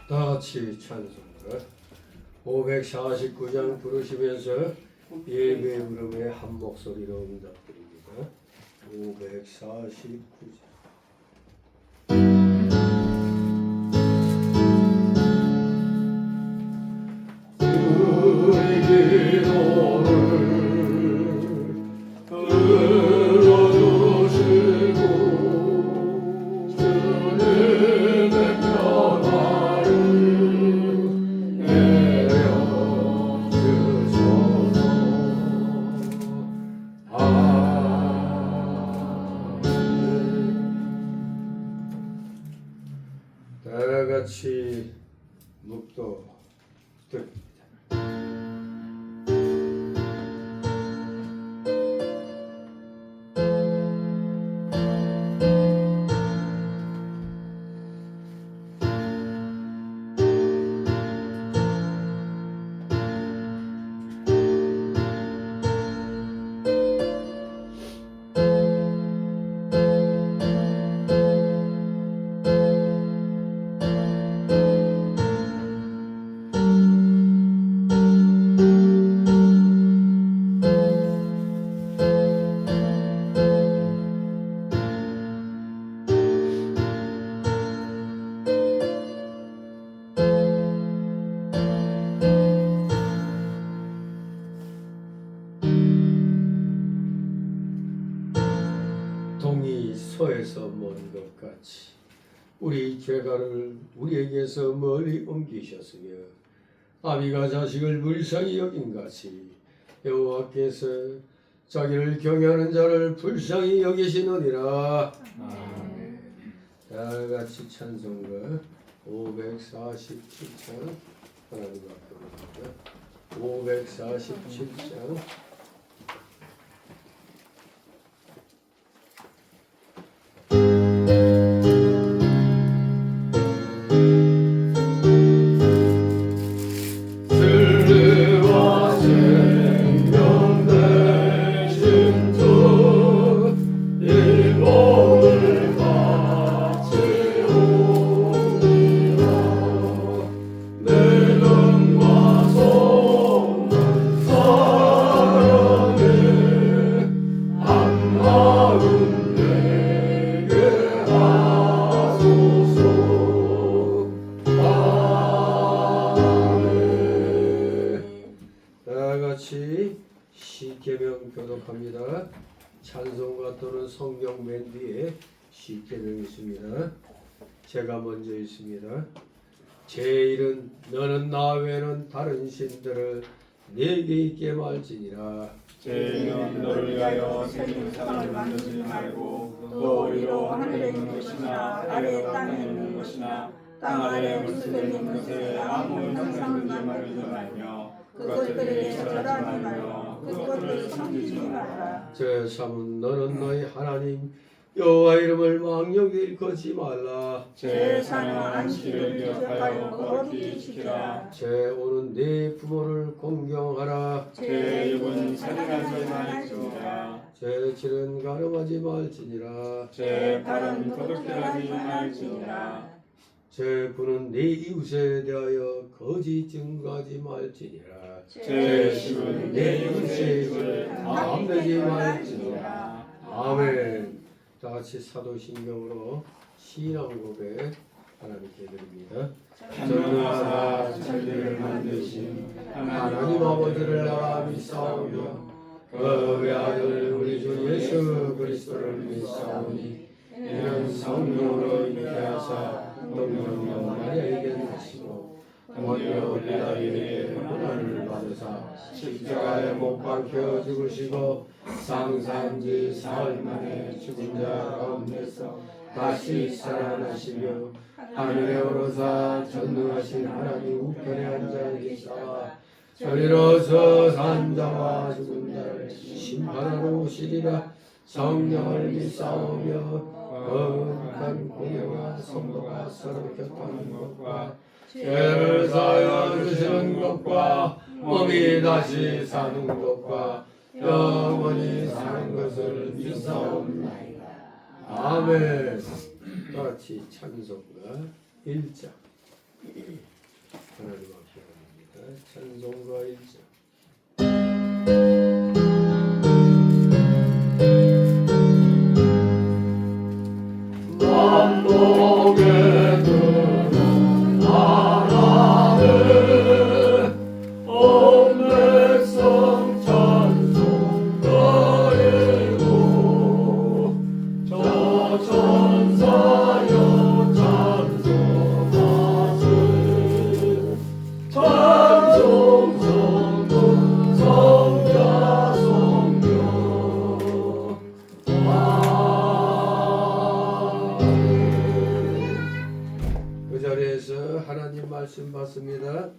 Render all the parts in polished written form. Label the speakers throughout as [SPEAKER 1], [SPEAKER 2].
[SPEAKER 1] 다같이 찬송가 549장 부르시면서 예배 부름에 한 목소리로 응답드립니다. 549장 다같이 묵도 듣습니다. 동이 서에서 먼 것 같이 우리 죄가를 우리에게서 멀리 옮기셨으며 아비가 자식을 불쌍히 여긴 같이 여호와께서 자기를 경외하는 자를 불쌍히 여기시느니라. 아멘. 다같이 찬송가 547장 하나님 앞에 547장 시계명 교독합니다. 찬송가 또는 성경 맨 뒤에 시계명이 있습니다. 제가 먼저 있습니다. 제1은 너는 나 외에는 다른 신들을 내게 있게 말지니라.
[SPEAKER 2] 제2는 너를 위하여 새로운 세상을 만들지 말고 또 위로 하늘에 있는 것이나 아래 땅에 있는 것이나 땅 아래 물속에 있는 것에 아무 형상을 만들지 말며 그것들에게 절하지 말며 그것들을 섬기지 말라.
[SPEAKER 1] 제3은 너는 너희 하나님 여호와 이름을 망령히 일컫지 말라.
[SPEAKER 2] 제4는 안식일을 기억하여 거룩히 지키라.
[SPEAKER 1] 제5는 네 부모를 공경하라.
[SPEAKER 2] 제6은 살인하지 말지니라.
[SPEAKER 1] 제7은 가늠하지 말지니라.
[SPEAKER 2] 제8은 도둑질하지 말지니라.
[SPEAKER 1] 제9는 네 이웃에 대하여 거짓 증거하지 말지니라.
[SPEAKER 2] 제10은
[SPEAKER 1] 내 이웃의 입을 담내지 말지니라. 아멘. 다같이 사도신경으로 신앙 고백 하나님께 드립니다.
[SPEAKER 2] 전능하사 천지를 만드신
[SPEAKER 1] 하나님 아버지를 나라 믿사오며 그 외아들 우리 주 예수 그리스도를 믿사오니 이는 성령으로 잉태하사 동정녀 마리아에게 나시고 본요 빌라도에게 고난을 받으사 십자가에 못 박혀 죽으시고 상산지 사흘 만에 죽은 자 가운데서 다시 살아나시며 하늘에 오르사 전능하신 하나님 우편에 앉아 계시다가 저리로서 산 자와 죽은 자를 심판하러 오시리라. 성령을 믿사오며 거룩한 공예와 성도가 서로 곁하는 것과 죄를 사하여 주시는 것과 몸이 다시 사는 것과 영원히 사는 것을 믿사옵나이다. 아멘. 같이 찬송가 1장 하나님 앞에 합니다. 찬송가 1장. 그 자리에서 하나님 말씀 받습니다.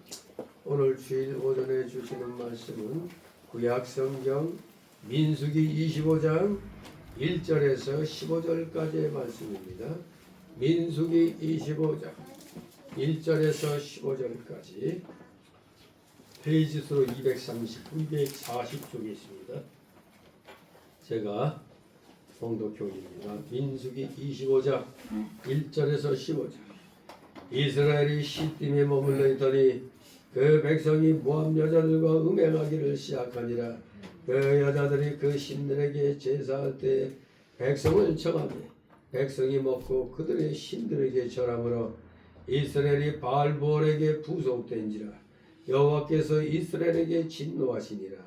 [SPEAKER 1] 오늘 주일 오전에 주시는 말씀은 구약성경 민수기 25장 1절에서 15절까지의 말씀입니다. 민수기 25장 1절에서 15절까지 페이지 수로 240쪽에 있습니다. 제가 봉독교입니다. 민수기 25장 1절에서 15절. 이스라엘이 시딤에 머물러 있더니 그 백성이 모압 여자들과 음행하기를 시작하니라. 그 여자들이 그 신들에게 제사할 때 백성을 청하며 백성이 먹고 그들의 신들에게 절하므로 이스라엘이 바알보올에게 부속된지라. 여호와께서 이스라엘에게 진노하시니라.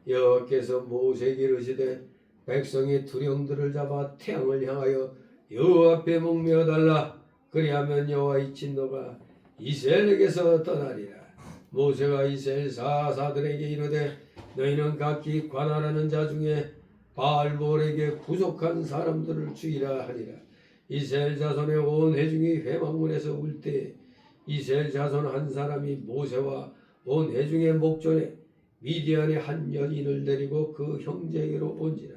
[SPEAKER 1] 여호와께서 모세에게 이르시되 백성이 두령들을 잡아 태양을 향하여 여호와 앞에 목매어 달라. 그리하면 여호와의 진노가 이스라엘에게서 떠나리라. 모세가 이스라엘 사사들에게 이르되 너희는 각기 관할하는 자 중에 바알보올에게 부속한 사람들을 죽이라 하니라. 이스라엘 자손의 온 회중이 회막문에서 울 때 이스라엘 자손 한 사람이 모세와 온 회중의 목전에 미디안의 한 여인을 데리고 그 형제에게로 온지라.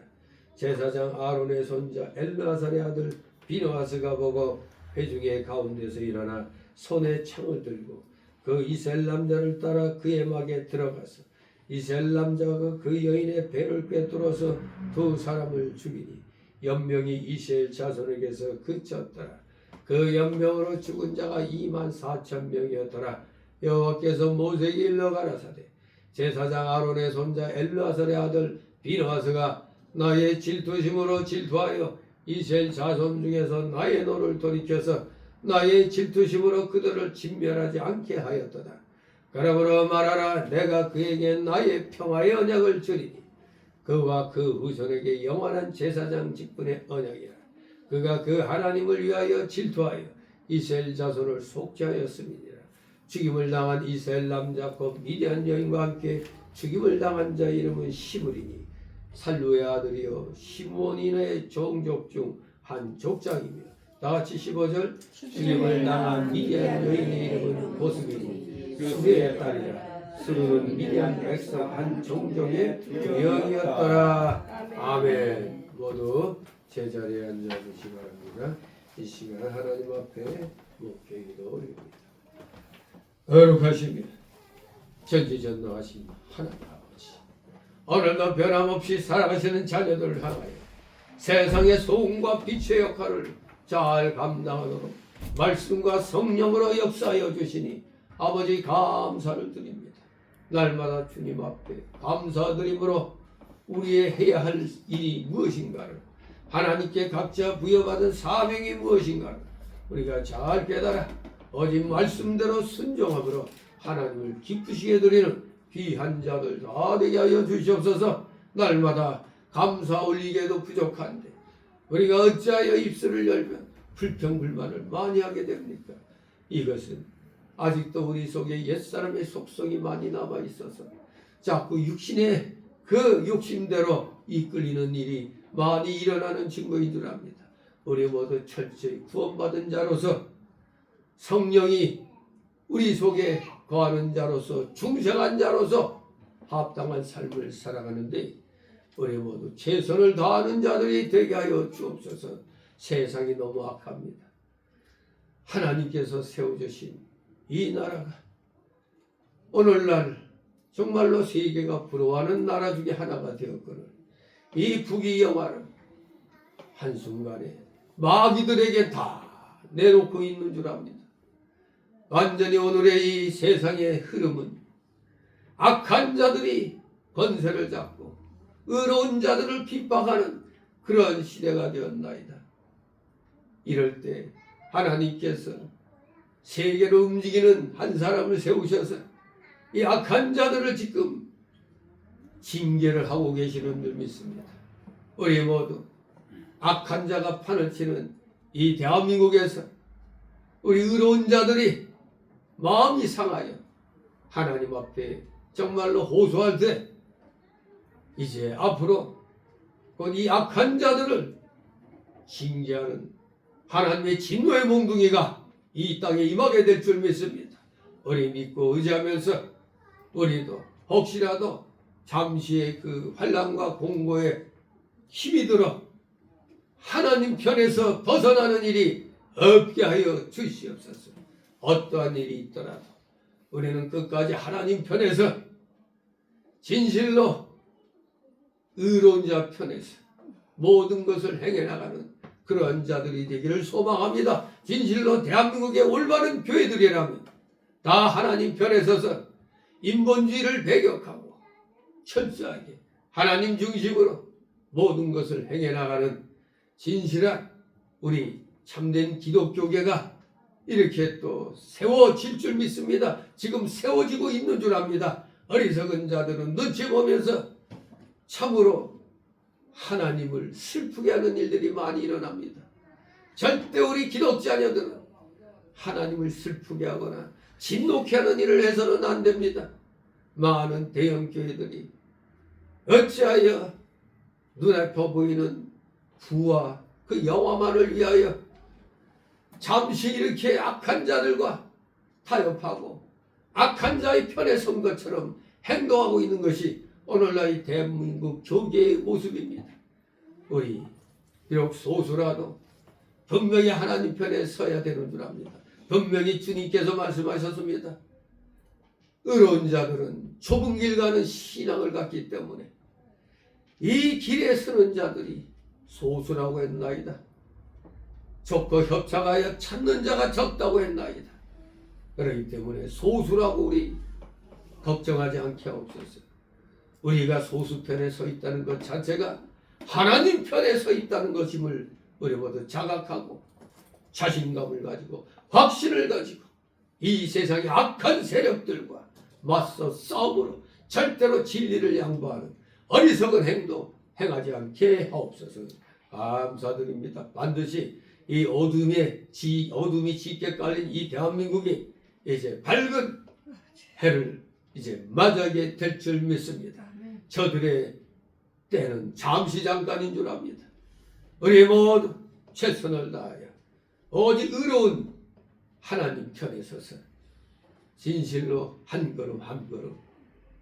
[SPEAKER 1] 제사장 아론의 손자 엘르아살의 아들 비느하스가 보고 회중의 가운데서 일어나 손에 창을 들고 그 이스라엘 남자를 따라 그의 막에 들어가서 이스라엘 남자가 그 여인의 배를 꿰뚫어서 두 사람을 죽이니 연명이 이스라엘 자손에게서 그쳤더라. 그 연명으로 죽은 자가 24,000명이었더라. 여호와께서 모세에게 일러 가라사대 제사장 아론의 손자 엘르아살의 아들 비느하스가 나의 질투심으로 질투하여 이스라엘 자손 중에서 나의 노를 돌이켜서 나의 질투심으로 그들을 진멸하지 않게 하였도다. 그러므로 말하라. 내가 그에게 나의 평화의 언약을 주리니 그와 그 후손에게 영원한 제사장 직분의 언약이라. 그가 그 하나님을 위하여 질투하여 이스라엘 자손을 속죄하였음이니라. 죽임을 당한 이스라엘 남자 곧 미디안 여인과 함께 죽임을 당한 자 이름은 시므리니 살루의 아들이요 시므온인의 종족 중 한 족장이며 다같이 15절 죽임을 당한 미디안 여인의 이름은 보스비니 수르의 딸이라. 수르는 미디안 백성 한 종족의 영이었더라. 아멘. 모두 제자리에 앉아주시기 바랍니다. 이 시간 하나님 앞에 목회기도 올립니다. 거룩하시며 전지전능하신 하나님 아버지, 오늘도 변함없이 살아가시는 자녀들을 향하여 세상의 소금과 빛의 역할을 잘 감당하도록 말씀과 성령으로 역사하여 주시니 아버지 감사를 드립니다. 날마다 주님 앞에 감사드림으로 우리의 해야 할 일이 무엇인가를, 하나님께 각자 부여받은 사명이 무엇인가를 우리가 잘 깨달아 오직 말씀대로 순종함으로 하나님을 기쁘시게 드리는 귀한 자들 다 되게 하여 주시옵소서. 날마다 감사 올리기에도 부족한데 우리가 어찌하여 입술을 열면 불평불만을 많이 하게 됩니까? 이것은 아직도 우리 속에 옛사람의 속성이 많이 남아 있어서 자꾸 육신의 그 욕심대로 이끌리는 일이 많이 일어나는 증거인 줄 압니다. 우리 모두 철저히 구원받은 자로서 성령이 우리 속에 거하는 자로서 중생한 자로서 합당한 삶을 살아가는데 우리 모두 최선을 다하는 자들이 되게 하여 주옵소서. 세상이 너무 악합니다. 하나님께서 세워주신 이 나라가 오늘날 정말로 세계가 부러워하는 나라 중에 하나가 되었거늘 이 북이 영화를 한순간에 마귀들에게 다 내놓고 있는 줄 압니다. 완전히 오늘의 이 세상의 흐름은 악한 자들이 권세를 잡고 의로운 자들을 핍박하는 그런 시대가 되었나이다. 이럴 때 하나님께서 세계를 움직이는 한 사람을 세우셔서 이 악한 자들을 지금 징계를 하고 계시는 줄 믿습니다. 우리 모두 악한 자가 판을 치는 이 대한민국에서 우리 의로운 자들이 마음이 상하여 하나님 앞에 정말로 호소할 때 이제 앞으로 곧 이 악한 자들을 징계하는 하나님의 진노의 몽둥이가 이 땅에 임하게 될 줄 믿습니다. 우리 믿고 의지하면서 우리도 혹시라도 잠시의 그 환난과 공고에 힘이 들어 하나님 편에서 벗어나는 일이 없게 하여 주시옵소서. 어떠한 일이 있더라도 우리는 끝까지 하나님 편에서 진실로 의로운 자 편에서 모든 것을 행해 나가는 그런 자들이 되기를 소망합니다. 진실로 대한민국의 올바른 교회들이라면 다 하나님 편에 서서 인본주의를 배격하고 철저하게 하나님 중심으로 모든 것을 행해 나가는 진실한 우리 참된 기독교계가 이렇게 또 세워질 줄 믿습니다. 지금 세워지고 있는 줄 압니다. 어리석은 자들은 눈치 보면서 참으로 하나님을 슬프게 하는 일들이 많이 일어납니다. 절대 우리 기독자녀들은 하나님을 슬프게 하거나 진노케 하는 일을 해서는 안 됩니다. 많은 대형교회들이 어찌하여 눈앞에 보이는 부와 그 영화만을 위하여 잠시 이렇게 악한 자들과 타협하고 악한 자의 편에 선 것처럼 행동하고 있는 것이 오늘날 이 대한민국 교계의 모습입니다. 우리 비록 소수라도 분명히 하나님 편에 서야 되는 줄 압니다. 분명히 주님께서 말씀하셨습니다. 의로운 자들은 좁은 길 가는 신앙을 갖기 때문에 이 길에 서는 자들이 소수라고 했나이다. 적고 협착하여 찾는 자가 적다고 했나이다. 그렇기 때문에 소수라고 우리 걱정하지 않게 하옵소서. 우리가 소수 편에 서 있다는 것 자체가 하나님 편에 서 있다는 것임을 우리 모두 자각하고 자신감을 가지고 확신을 가지고 이 세상의 악한 세력들과 맞서 싸움으로 절대로 진리를 양보하는 어리석은 행동 행하지 않게 하옵소서. 감사드립니다. 반드시 이 어둠이 짙게 깔린 이 대한민국이 이제 밝은 해를 이제 맞이하게 될 줄 믿습니다. 저들의 때는 잠시 잠깐인 줄 압니다. 우리 모두 최선을 다하여 오직 의로운 하나님 편에 서서 진실로 한 걸음 한 걸음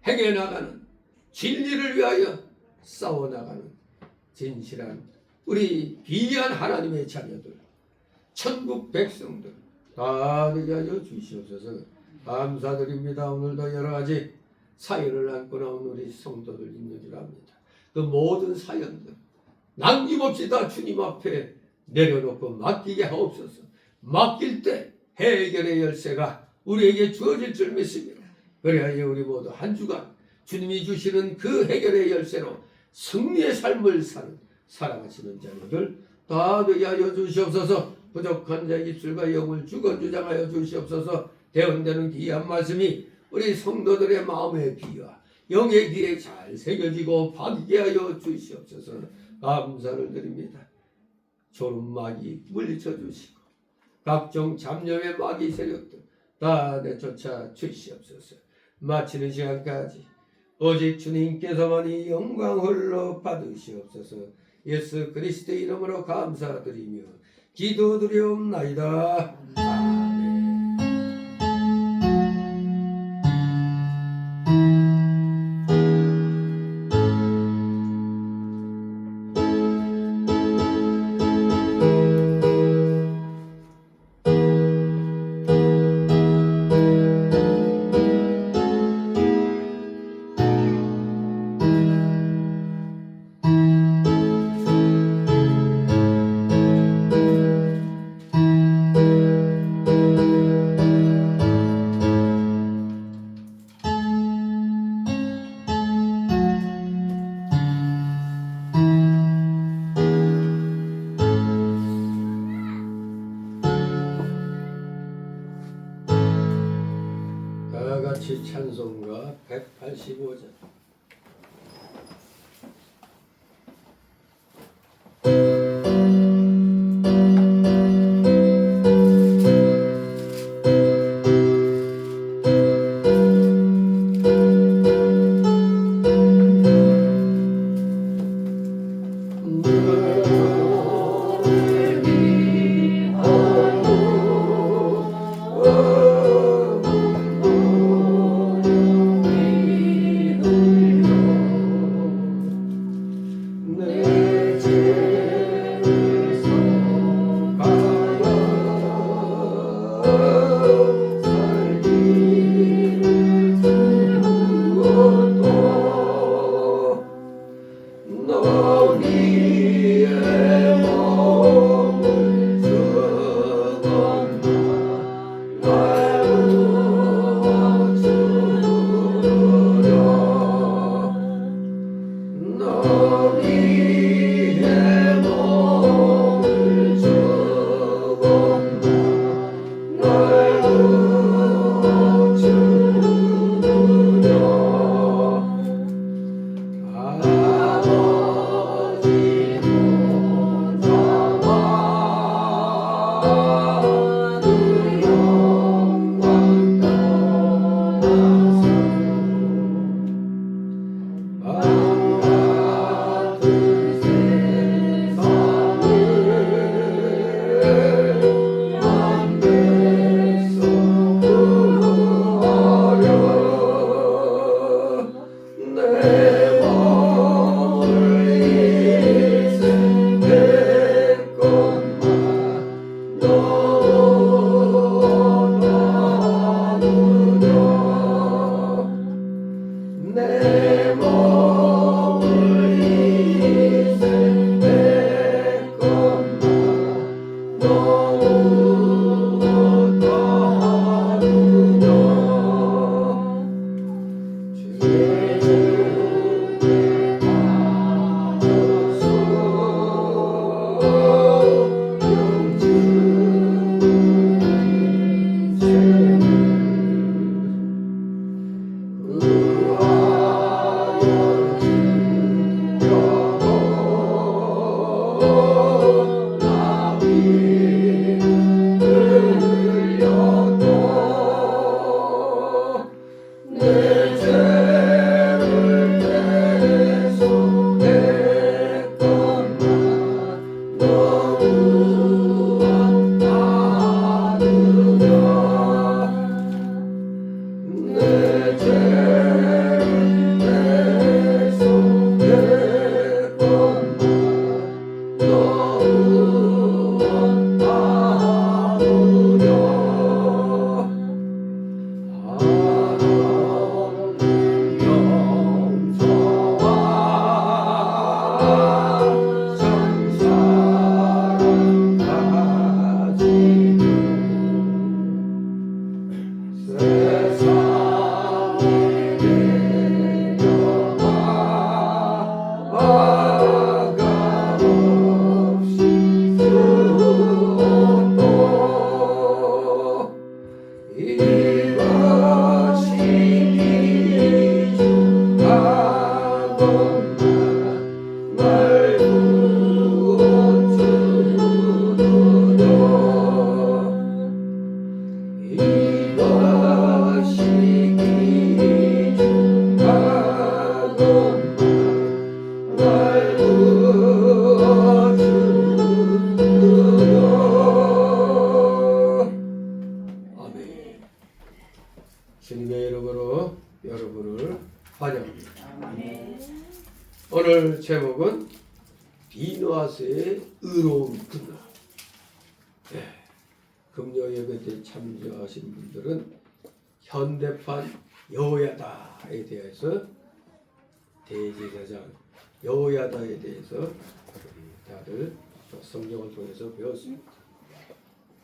[SPEAKER 1] 행해 나가는 진리를 위하여 싸워 나가는 진실한 우리 귀한 하나님의 자녀들, 천국 백성들 다 되게 하여 주시옵소서. 감사드립니다. 오늘도 여러 가지 사연을 안고 나온 우리 성도들 있는 줄 압니다. 그 모든 사연들 남김없이 다 주님 앞에 내려놓고 맡기게 하옵소서. 맡길 때 해결의 열쇠가 우리에게 주어질 줄 믿습니다. 그래야 우리 모두 한 주간 주님이 주시는 그 해결의 열쇠로 승리의 삶을 사는 사랑하시는 자녀들 다 되게 하여 주시옵소서. 부족한 자의 입술과 영을 주건주장하여 주시옵소서. 대언되는 귀한 말씀이 우리 성도들의 마음의 귀와 영의 귀에 잘 새겨지고 박이게 하여 주시옵소서. 감사를 드립니다. 졸음마귀 물리쳐 주시고 각종 잡념의 마귀 세력들 다 내쫓아 주시옵소서. 마치는 시간까지 오직 주님께서만이 영광 홀로 받으시옵소서. 예수 그리스도의 이름으로 감사드리며 기도드리옵나이다. 아멘. 다 같이 찬송가 185장. 주님의 이름으로 여러분을 환영합니다. 오늘 제목은 비누아스의 의로운 분노. 금요 예배 때 참여하신 분들은 현대판 여호야다에 대해서 대제사장 여호야다에 대해서 우리 다들 성경을 통해서 배웠습니다.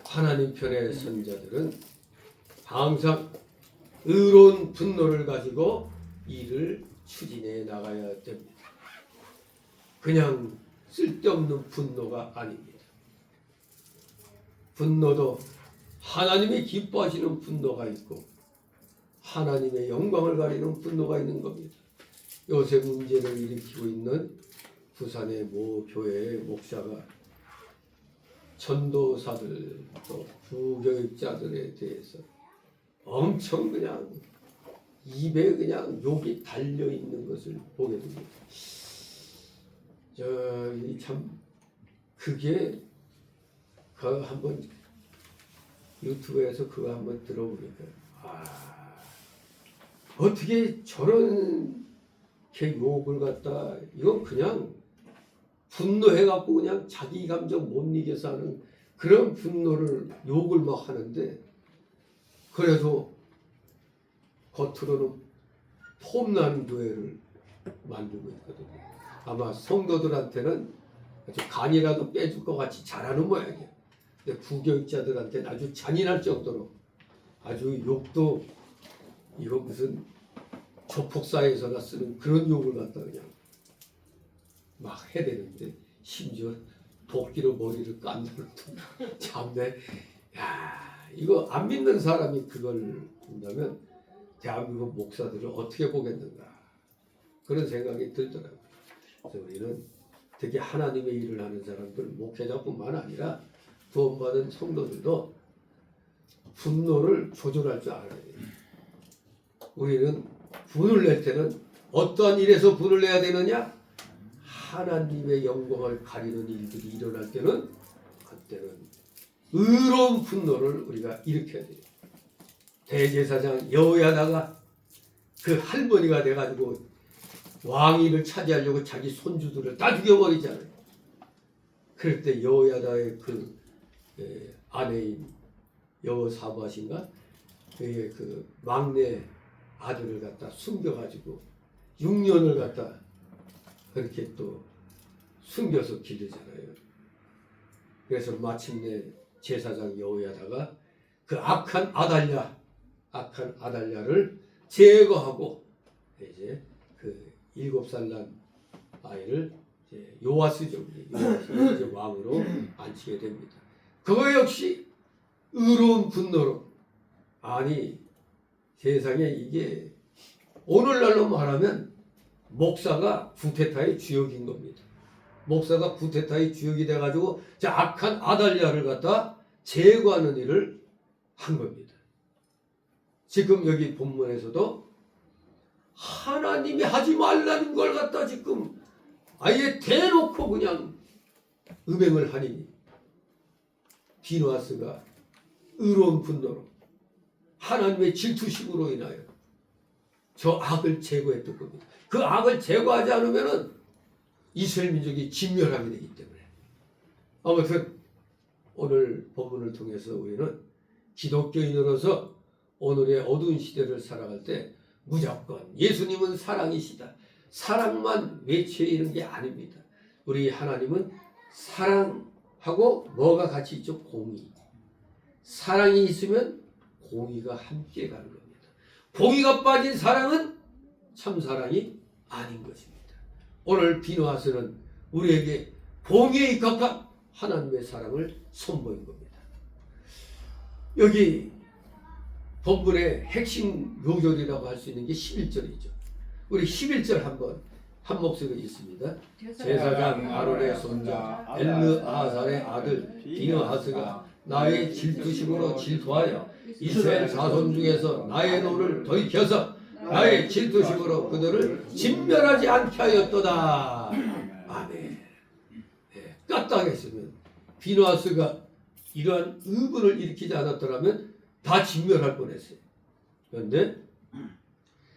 [SPEAKER 1] 하나님 편의 선자들은 항상 의로운 분노를 가지고 일을 추진해 나가야 됩니다. 그냥 쓸데없는 분노가 아닙니다. 분노도 하나님이 기뻐하시는 분노가 있고 하나님의 영광을 가리는 분노가 있는 겁니다. 요새 문제를 일으키고 있는 부산의 모 교회의 목사가 전도사들 또 부교육자들에 대해서 엄청 그냥 입에 그냥 욕이 달려 있는 것을 보게 됩니다. 참 그게 그 한번 유튜브에서 그거 한번 들어보니까 어떻게 저런 게 욕을 갖다 이건 그냥 분노해갖고 그냥 자기 감정 못 이겨서 하는 그런 분노를 욕을 막 하는데 그래서 겉으로는 폼나는 교회를 만들고 있거든요. 아마 성도들한테는 아주 간이라도 빼줄 것 같이 잘하는 모양이에요. 근데 부교육자들한테는 아주 잔인할 정도로 아주 욕도 이거 무슨 조폭사에서나 쓰는 그런 욕을 갖다 그냥 막 해대는데 심지어 도끼로 머리를 깐다는 참네. 야 이거 안 믿는 사람이 그걸 본다면 대한민국 목사들을 어떻게 보겠는가 그런 생각이 들더라고요. 그래서 우리는 특히 하나님의 일을 하는 사람들 목회자뿐만 아니라 구원받은 성도들도 분노를 조절할 줄 알아야 돼요. 우리는 분을 낼 때는 어떠한 일에서 분을 내야 되느냐? 하나님의 영광을 가리는 일들이 일어날 때는 그때는 의로운 분노를 우리가 일으켜야 돼요. 대제사장 여호야다가 그 할머니가 돼가지고 왕위를 차지하려고 자기 손주들을 다 죽여버리잖아요. 그럴 때 여호야다의 그 아내인 여호사밧인가 그의 그 막내 아들을 갖다 숨겨가지고 6년을 갖다 그렇게 또 숨겨서 기르잖아요. 그래서 마침내 제사장 여호야다가 그 악한 아달랴를 제거하고 이제 그 7살 난 아이를 이제 요아스죠. 요아스를 이제 왕으로 앉히게 됩니다. 그거 역시 의로운 분노로 아니 세상에 이게 오늘날로 말하면 목사가 쿠데타의 주역인 겁니다. 목사가 쿠데타의 주역이 돼가지고 자 악한 아달랴를 갖다 제거하는 일을 한 겁니다. 지금 여기 본문에서도 하나님이 하지 말라는 걸 갖다 지금 아예 대놓고 그냥 음행을 하니 비누아스가 의로운 분노로 하나님의 질투심으로 인하여 저 악을 제거했던 겁니다. 그 악을 제거하지 않으면은 이스라엘 민족이 진멸하게 되기 때문에 아무튼 오늘 본문을 통해서 우리는 기독교인으로서 오늘의 어두운 시대를 살아갈 때 무조건 예수님은 사랑이시다. 사랑만 외치는 게 아닙니다. 우리 하나님은 사랑하고 뭐가 같이 있죠? 공의. 사랑이 있으면 공의가 함께 가는 겁니다. 공의가 빠진 사랑은 참 사랑이 아닌 것입니다. 오늘 비누아스는 우리에게 공의에 입각한 하나님의 사랑을 선보인 겁니다. 여기 본문의 핵심 요절이라고 할 수 있는 게 11절이죠. 우리 11절 한번 한 목소리로 읽습니다. 제사장 아론의 손자 엘르아살의 아들 비느하스가 나의 질투심으로 질투하여 이스라엘 자손 중에서 나의 노를 돌이켜서 나의 질투심으로 그들을 진멸하지 않게 하였도다. 아멘. 네, 까딱했으면 비느하스가 이러한 의분을 일으키지 않았더라면 다 진멸할 뻔했어요. 그런데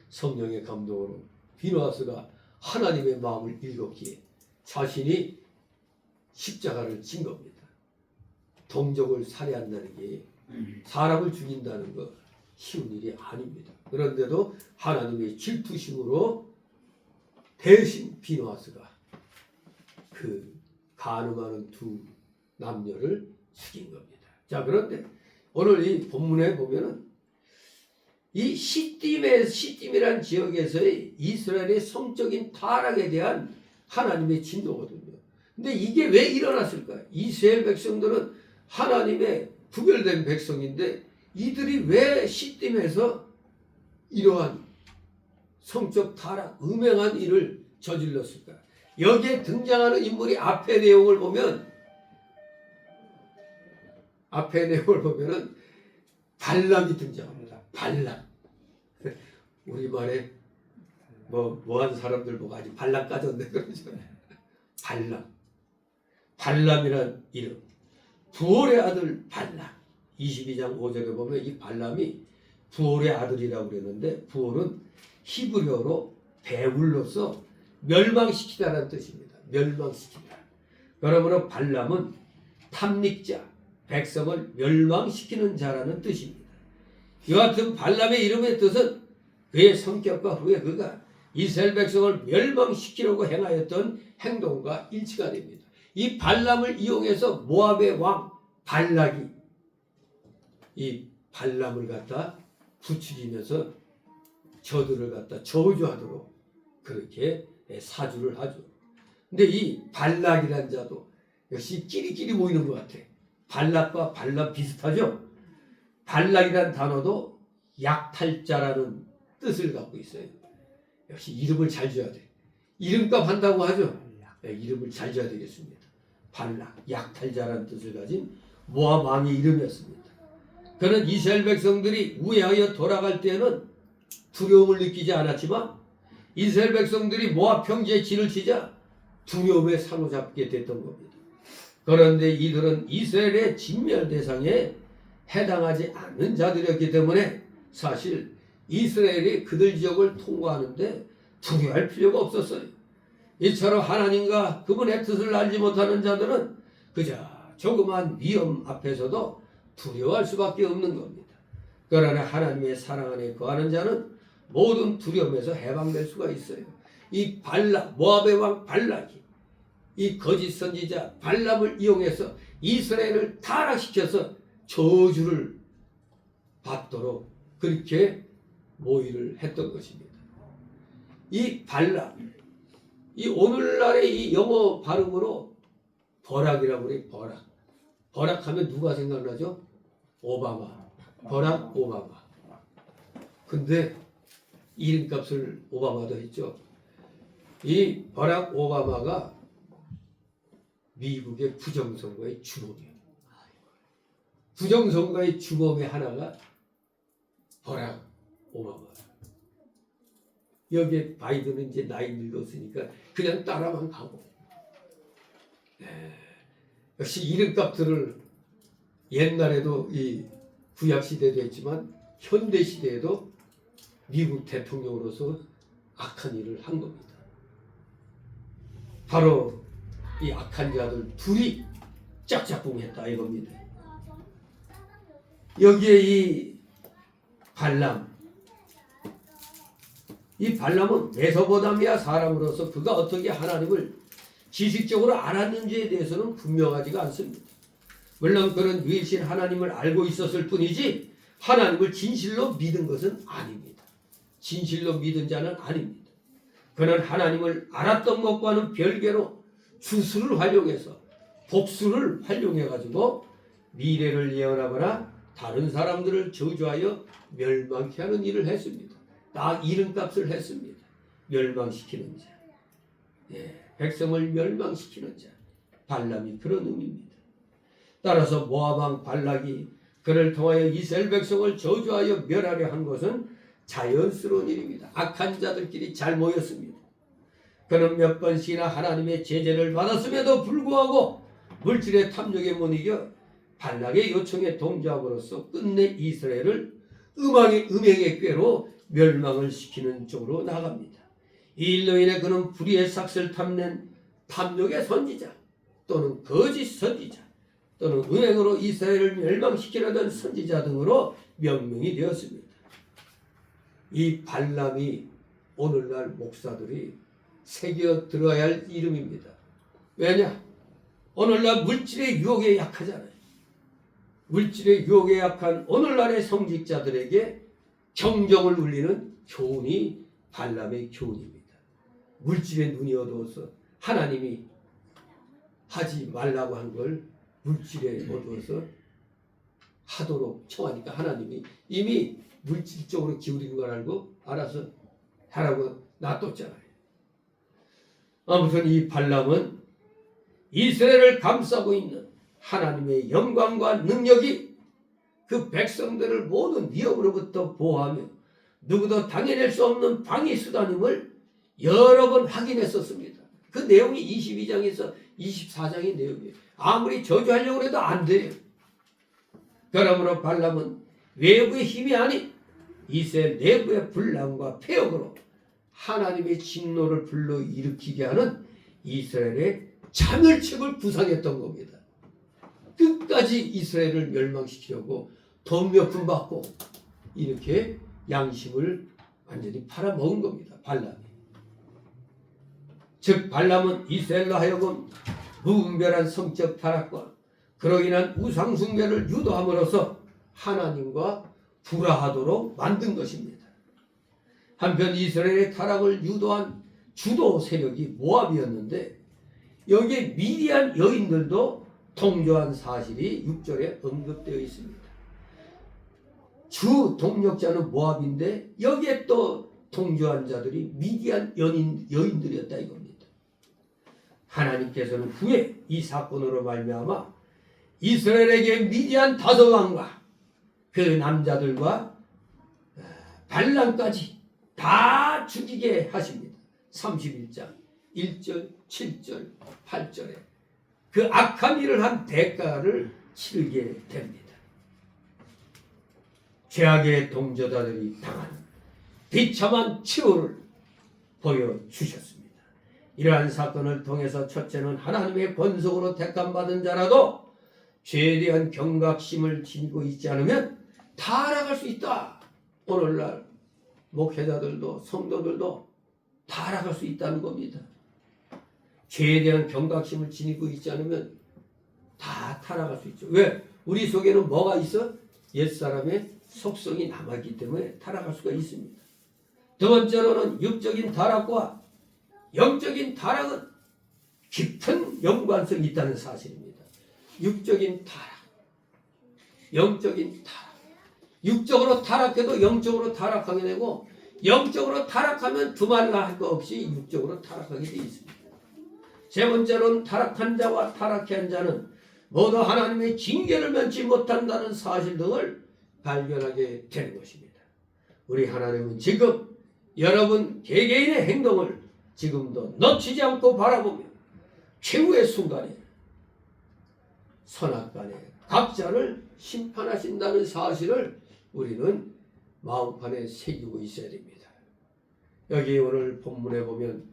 [SPEAKER 1] 성령의 감동으로 비느하스가 하나님의 마음을 읽었기에 자신이 십자가를 진 겁니다. 동족을 살해한다는 게 사람을 죽인다는 거 쉬운 일이 아닙니다. 그런데도 하나님의 질투심으로 대신 비느하스가 그 간음하는 두 남녀를 죽인 겁니다. 자, 그런데 오늘 이 본문에 보면은 이 시딤이라는 지역에서의 이스라엘의 성적인 타락에 대한 하나님의 진노거든요. 근데 이게 왜 일어났을까요? 이스라엘 백성들은 하나님의 구별된 백성인데 이들이 왜 시딤에서 이러한 성적 타락, 음행한 일을 저질렀을까? 여기에 등장하는 인물이 앞의 내용을 보면은 발람이 등장합니다. 발람. 우리말에 뭐한 사람들 보고 아주 발람 까졌네 그러죠. 발람이란 이름. 부올의 아들 발람. 22장 5절에 보면 이 발람이 부올의 아들이라고 그랬는데 부올은 히브리어로 배울로서 멸망시키다라는 뜻입니다. 멸망시키다. 그러므로 발람은 탐닉자, 백성을 멸망시키는 자라는 뜻입니다. 이와 같은 발람의 이름의 뜻은 그의 성격과 후에 그가 이스라엘 백성을 멸망시키려고 행하였던 행동과 일치가 됩니다. 이 발람을 이용해서 모압의 왕 발락이 이 발람을 갖다 부추기면서 저들을 갖다 저주하도록 그렇게 사주를 하죠. 근데 이 발락이라는 자도 역시 끼리끼리 모이는 것 같아. 발락과 발람 비슷하죠? 발락이라는 단어도 약탈자라는 뜻을 갖고 있어요. 역시 이름을 잘 지어야 돼. 이름값 한다고 하죠? 네, 이름을 잘 지어야 되겠습니다. 발락, 약탈자라는 뜻을 가진 모압 왕의 이름이었습니다. 그는 이스라엘 백성들이 우회하여 돌아갈 때에는 두려움을 느끼지 않았지만 이스라엘 백성들이 모압 평지에 진을 치자 두려움에 사로잡게 됐던 겁니다. 그런데 이들은 이스라엘의 진멸 대상에 해당하지 않는 자들이었기 때문에 사실 이스라엘이 그들 지역을 통과하는데 두려워할 필요가 없었어요. 이처럼 하나님과 그분의 뜻을 알지 못하는 자들은 그저 조그만 위험 앞에서도 두려워할 수밖에 없는 겁니다. 그러나 하나님의 사랑 안에 거하는 자는 모든 두려움에서 해방될 수가 있어요. 이 발람, 모압의 왕 발락이 이 거짓 선지자 발람을 이용해서 이스라엘을 타락시켜서 저주를 받도록 그렇게 모의를 했던 것입니다. 이 발람, 이 오늘날의 이 영어 발음으로 버락이라고 그래요. 버락하면 누가 생각나죠? 오바마. 버락 오바마. 근데 이름값을 오바마도 했죠. 이 버락 오바마가 미국의 부정선거의 주범이에요. 부정선거의 주범의 하나가 버락 오바마. 여기에 바이든은 이제 나이 늙었으니까 그냥 따라만 가고. 역시 이름값들을 옛날에도 이 구약시대도 했지만 현대시대에도 미국 대통령으로서 악한 일을 한 겁니다. 바로 이 악한 자들 둘이 짝짝꿍했다 이겁니다. 여기에 이 발람은 메소포타미아 사람으로서 그가 어떻게 하나님을 지식적으로 알았는지에 대해서는 분명하지가 않습니다. 물론 그는 유일신 하나님을 알고 있었을 뿐이지 하나님을 진실로 믿은 것은 아닙니다. 진실로 믿은 자는 아닙니다. 그는 하나님을 알았던 것과는 별개로 주술을 활용해서 복수를 활용해가지고 미래를 예언하거나 다른 사람들을 저주하여 멸망케 하는 일을 했습니다. 다 이름값을 했습니다. 멸망시키는 자. 백성을 멸망시키는 자. 발람이 그런 의미입니다. 따라서 모압 왕 발락이 그를 통하여 이스라엘 백성을 저주하여 멸하려 한 것은 자연스러운 일입니다. 악한 자들끼리 잘 모였습니다. 그는 몇 번씩이나 하나님의 제재를 받았음에도 불구하고 물질의 탐욕에 못 이겨 발락의 요청에 동조함으로써 끝내 이스라엘을 음행의 꾀로 멸망을 시키는 쪽으로 나갑니다. 이 일로 인해 그는 불의의 삭슬 탐낸 탐욕의 선지자 또는 거짓 선지자 또는 음행으로 이스라엘을 멸망시키려던 선지자 등으로 명명이 되었습니다. 이 발람이 오늘날 목사들이 새겨 들어야 할 이름입니다. 왜냐? 오늘날 물질의 유혹에 약하잖아요. 물질의 유혹에 약한 오늘날의 성직자들에게 경종을 울리는 교훈이 발람의 교훈입니다. 물질의 눈이 어두워서 하나님이 하지 말라고 한 걸 물질에 어두워서 하도록 청하니까 하나님이 이미 물질적으로 기울이는 걸 알고 알아서 하라고 놔뒀잖아요. 아무튼 이 발람은 이스라엘을 감싸고 있는 하나님의 영광과 능력이 그 백성들을 모든 위협으로부터 보호하며 누구도 당해낼 수 없는 방위 수단임을 여러 번 확인했었습니다. 그 내용이 22장에서 24장의 내용이에요. 아무리 저주하려고 해도 안 돼요. 그러므로 발람은 외부의 힘이 아닌 이스라엘 내부의 분란과 폐역으로 하나님의 진노를 불러일으키게 하는 이스라엘의 자멸책을 구상했던 겁니다. 끝까지 이스라엘을 멸망시키려고 돈 몇 푼 받고 이렇게 양심을 완전히 팔아먹은 겁니다. 발람이. 즉 발람은 이스라엘로 하여금 무분별한 성적 타락과 그로 인한 우상 숭배를 유도함으로써 하나님과 불화하도록 만든 것입니다. 한편 이스라엘의 타락을 유도한 주도 세력이 모압이었는데 여기에 미디안 여인들도 통조한 사실이 6절에 언급되어 있습니다. 주 동력자는 모압인데 여기에 또 통조한 자들이 미디안 여인들이었다 이겁니다. 하나님께서는 후에 이 사건으로 말미암아 이스라엘에게 미디안 5왕과 그 남자들과 발람까지 다 죽이게 하십니다. 31장 1절, 7절, 8절에 그 악한 일을 한 대가를 치르게 됩니다. 죄악의 동조자들이 당한 비참한 치욕을 보여주셨습니다. 이러한 사건을 통해서 첫째는 하나님의 권속으로 택함받은 자라도 죄에 대한 경각심을 지니고 있지 않으면 타락할 수 있다. 오늘날 목회자들도 성도들도 타락할 수 있다는 겁니다. 죄에 대한 경각심을 지니고 있지 않으면 다 타락할 수 있죠. 왜? 우리 속에는 뭐가 있어? 옛사람의 속성이 남아있기 때문에 타락할 수가 있습니다. 두 번째로는 육적인 타락과 영적인 타락은 깊은 연관성이 있다는 사실입니다. 육적인 타락, 영적인 타락. 육적으로 타락해도 영적으로 타락하게 되고 영적으로 타락하면 두말라 할 거 없이 육적으로 타락하게 되어 있습니다. 세 번째로는 타락한 자와 타락해 한 자는 모두 하나님의 징계를 면치 못한다는 사실 등을 발견하게 되는 것입니다. 우리 하나님은 지금 여러분 개개인의 행동을 지금도 놓치지 않고 바라보며 최후의 순간에 선악간에 각자를 심판하신다는 사실을 우리는 마음판에 새기고 있어야 됩니다. 여기 오늘 본문에 보면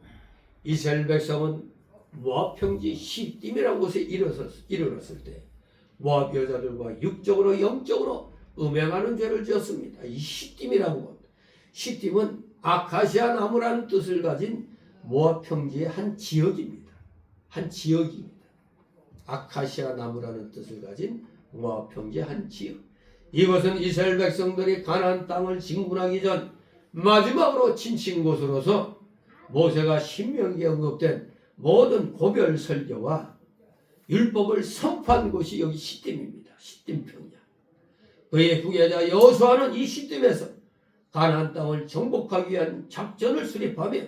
[SPEAKER 1] 이스라엘 백성은 모압 평지 시딤이라는 곳에 이르렀을 때 모압 여자들과 육적으로 영적으로 음행하는 죄를 지었습니다. 이 시딤이라는 곳, 시딤은 아카시아 나무라는 뜻을 가진 모압 평지의 한 지역입니다. 한 지역입니다. 아카시아 나무라는 뜻을 가진 모압 평지의 한 지역. 이곳은 이스라엘 백성들이 가나안 땅을 진군하기 전 마지막으로 지친 곳으로서 모세가 신명기에 언급된 모든 고별 설교와 율법을 선포한 곳이 여기 시딤입니다. 시딤 평야. 그의 후계자 여호수아는 이 시딤에서 가나안 땅을 정복하기 위한 작전을 수립하며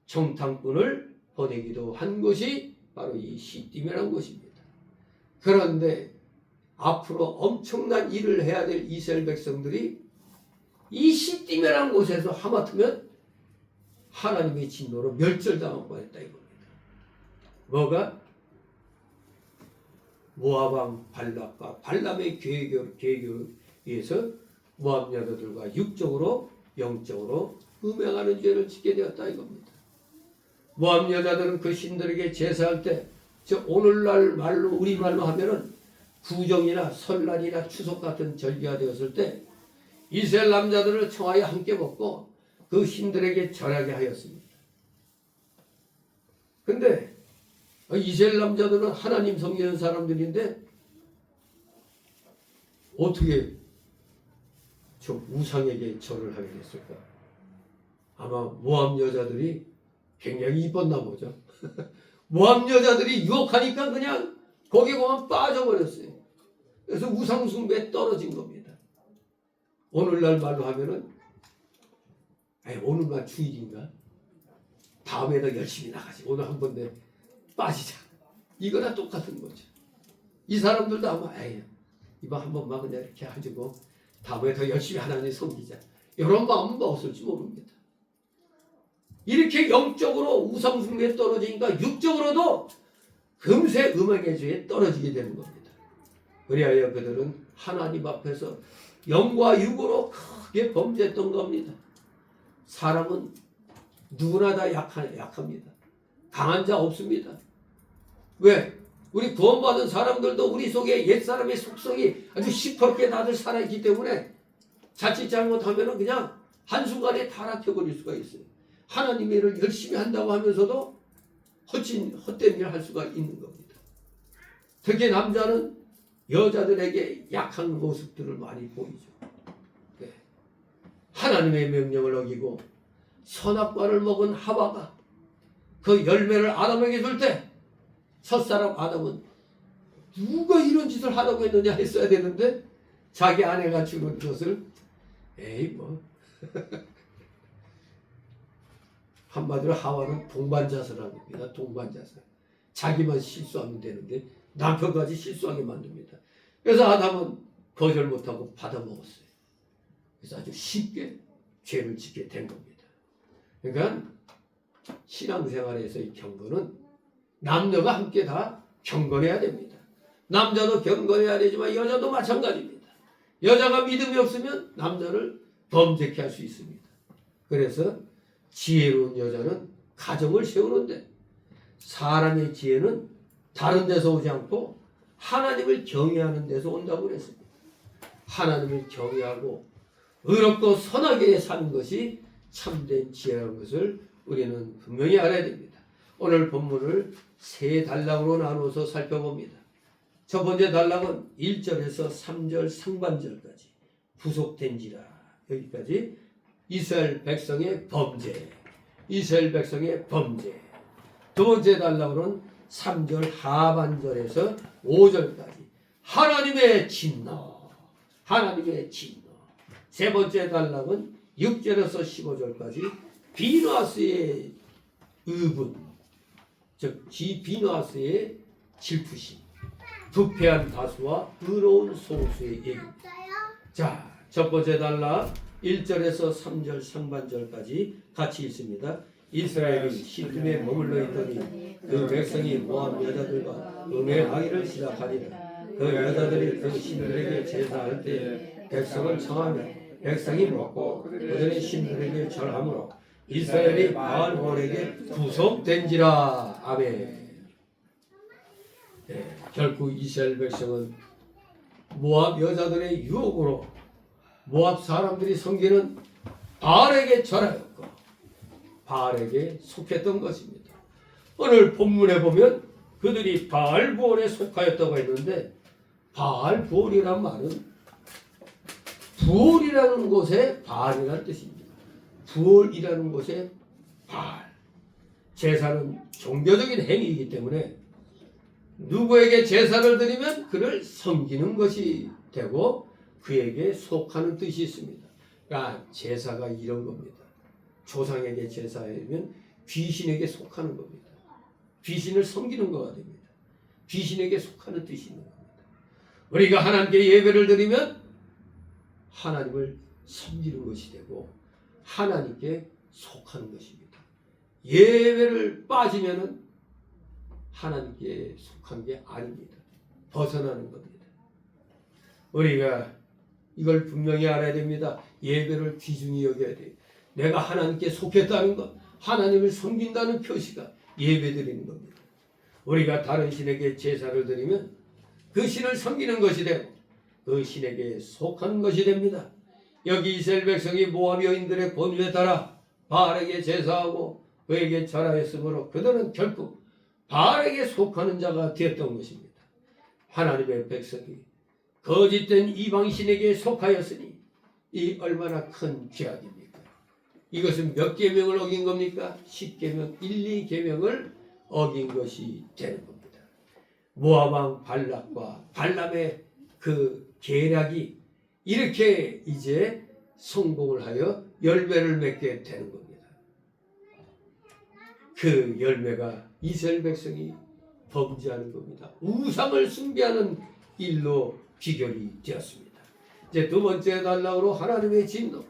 [SPEAKER 1] 정탐꾼을 보내기도 한 곳이 바로 이 시딤이라는 곳입니다. 그런데 앞으로 엄청난 일을 해야 될 이스라엘 백성들이 이 시딤이라는 곳에서 하마터면 하나님의 진노로 멸절당할 뻔했다 이겁니다. 뭐가? 모압 왕 발락과 발람의 계획에 의해서 모압 여자들과 육적으로 영적으로 음행하는 죄를 짓게 되었다 이겁니다. 모압 여자들은 그 신들에게 제사할 때 오늘날 말로 우리말로 하면은 구정이나 설날이나 추석 같은 절기가 되었을 때 이스라엘 남자들을 청하여 함께 먹고 그 신들에게 절하게 하였습니다. 근데 이스라엘 남자들은 하나님 섬기는 사람들인데 어떻게 저 우상에게 절을 하게 됐을까? 아마 모압 여자들이 굉장히 이뻤나 보죠. 모압 여자들이 유혹하니까 그냥 거기에 보면 빠져버렸어요. 그래서 우상 숭배에 떨어진 겁니다. 오늘날 말로 하면은 오늘만 주일인가? 다음에 더 열심히 나가지. 오늘 한 번 내 빠지자. 이거나 똑같은 거죠. 이 사람들도 아마 이번 한 번만 그냥 이렇게 가지고 다음에 더 열심히 하나님 섬기자. 이런 마음은 없을지 모릅니다. 이렇게 영적으로 우상숭배에 떨어지니까 육적으로도 금세 음행의 죄에 떨어지게 되는 겁니다. 그리하여 그들은 하나님 앞에서 영과 육으로 크게 범죄했던 겁니다. 사람은 누구나 다 약합니다. 강한 자 없습니다. 왜? 우리 구원받은 사람들도 우리 속에 옛사람의 속성이 아주 시퍼렇게 다들 살아있기 때문에 자칫 잘못하면 그냥 한순간에 타락해버릴 수가 있어요. 하나님의 일을 열심히 한다고 하면서도 헛된 일을 할 수가 있는 겁니다. 특히 남자는 여자들에게 약한 모습들을 많이 보이죠. 네. 하나님의 명령을 어기고 선악과를 먹은 하와가 그 열매를 아담에게 줄 때 첫사람 아담은 누가 이런 짓을 하라고 했느냐 했어야 되는데 자기 아내가 주는 것을 한마디로 하와는 동반자살한 겁니다. 동반자살. 자기만 실수하면 되는데 남편까지 실수하게 만듭니다. 그래서 아담은 거절 못하고 받아먹었어요. 그래서 아주 쉽게 죄를 짓게 된 겁니다. 그러니까 신앙생활에서의 경건은 남녀가 함께 다 경건해야 됩니다. 남자도 경건해야 되지만 여자도 마찬가지입니다. 여자가 믿음이 없으면 남자를 범죄케 할 수 있습니다. 그래서 지혜로운 여자는 가정을 세우는데 사람의 지혜는 다른 데서 오지 않고 하나님을 경외하는 데서 온다고 그랬습니다. 하나님을 경외하고 의롭고 선하게 사는 것이 참된 지혜라는 것을 우리는 분명히 알아야 됩니다. 오늘 본문을 세 단락으로 나누어서 살펴봅니다. 첫 번째 단락은 1절에서 3절 상반절까지 구속된지라 여기까지 이스라엘 백성의 범죄, 이스라엘 백성의 범죄. 두 번째 단락으로는 3절 하반절에서 5절까지 하나님의 진노, 하나님의 진노. 세 번째 단락은 6절에서 15절까지 비누아스의 의분, 즉 비누아스의 질투심, 부패한 다수와 의로운 소수의 얘기입니다. 자, 첫 번째 단락 1절에서 3절 상반절까지 같이 읽습니다. 이스라엘이 시딤에 머물러 있더니 그 백성이 모압 여자들과 음행하기를 시작하니라. 그 여자들이 그 신들에게 제사할 때 백성은 청하며 백성이 먹고 그들의 신들에게 절하므로 이스라엘이 바알볼에게 구속된지라. 아멘. 네, 결국 이스라엘 백성은 모압 여자들의 유혹으로 모압 사람들이 섬기는 바알에게 절하였고 바알에게 속했던 것입니다. 오늘 본문에 보면 그들이 바알볼에 속하였다고 했는데 바알볼이란 말은 부올이라는 곳에 바알이라는 뜻입니다. 부올이라는 곳에 바알. 제사는 종교적인 행위이기 때문에 누구에게 제사를 드리면 그를 섬기는 것이 되고 그에게 속하는 뜻이 있습니다. 그러니까 제사가 이런 겁니다. 조상에게 제사하면 귀신에게 속하는 겁니다. 귀신을 섬기는 거가 됩니다. 귀신에게 속하는 뜻이 있는 겁니다. 우리가 하나님께 예배를 드리면 하나님을 섬기는 것이 되고 하나님께 속하는 것입니다. 예배를 빠지면은 하나님께 속한 게 아닙니다. 벗어나는 겁니다. 우리가 이걸 분명히 알아야 됩니다. 예배를 귀중히 여겨야 돼요. 내가 하나님께 속했다는 것, 하나님을 섬긴다는 표시가 예배 드리는 겁니다. 우리가 다른 신에게 제사를 드리면 그 신을 섬기는 것이 되고 그 신에게 속하는 것이 됩니다. 여기 이스라엘 백성이 모압 여인들의 권유에 따라 바알에게 제사하고 그에게 절하였으므로 그들은 결국 바알에게 속하는 자가 되었던 것입니다. 하나님의 백성이 거짓된 이방신에게 속하였으니 이 얼마나 큰 죄악입니까? 이것은 몇 계명을 어긴 겁니까? 10계명, 1, 2계명을 어긴 것이 되는 겁니다. 모압 왕 발락과 발람의 그 계략이 이렇게 이제 성공을 하여 열매를 맺게 되는 겁니다. 그 열매가 이스라엘 백성이 범죄하는 겁니다. 우상을 숭배하는 일로 비결이 되었습니다. 이제 두 번째 단락으로 하나님의 진노.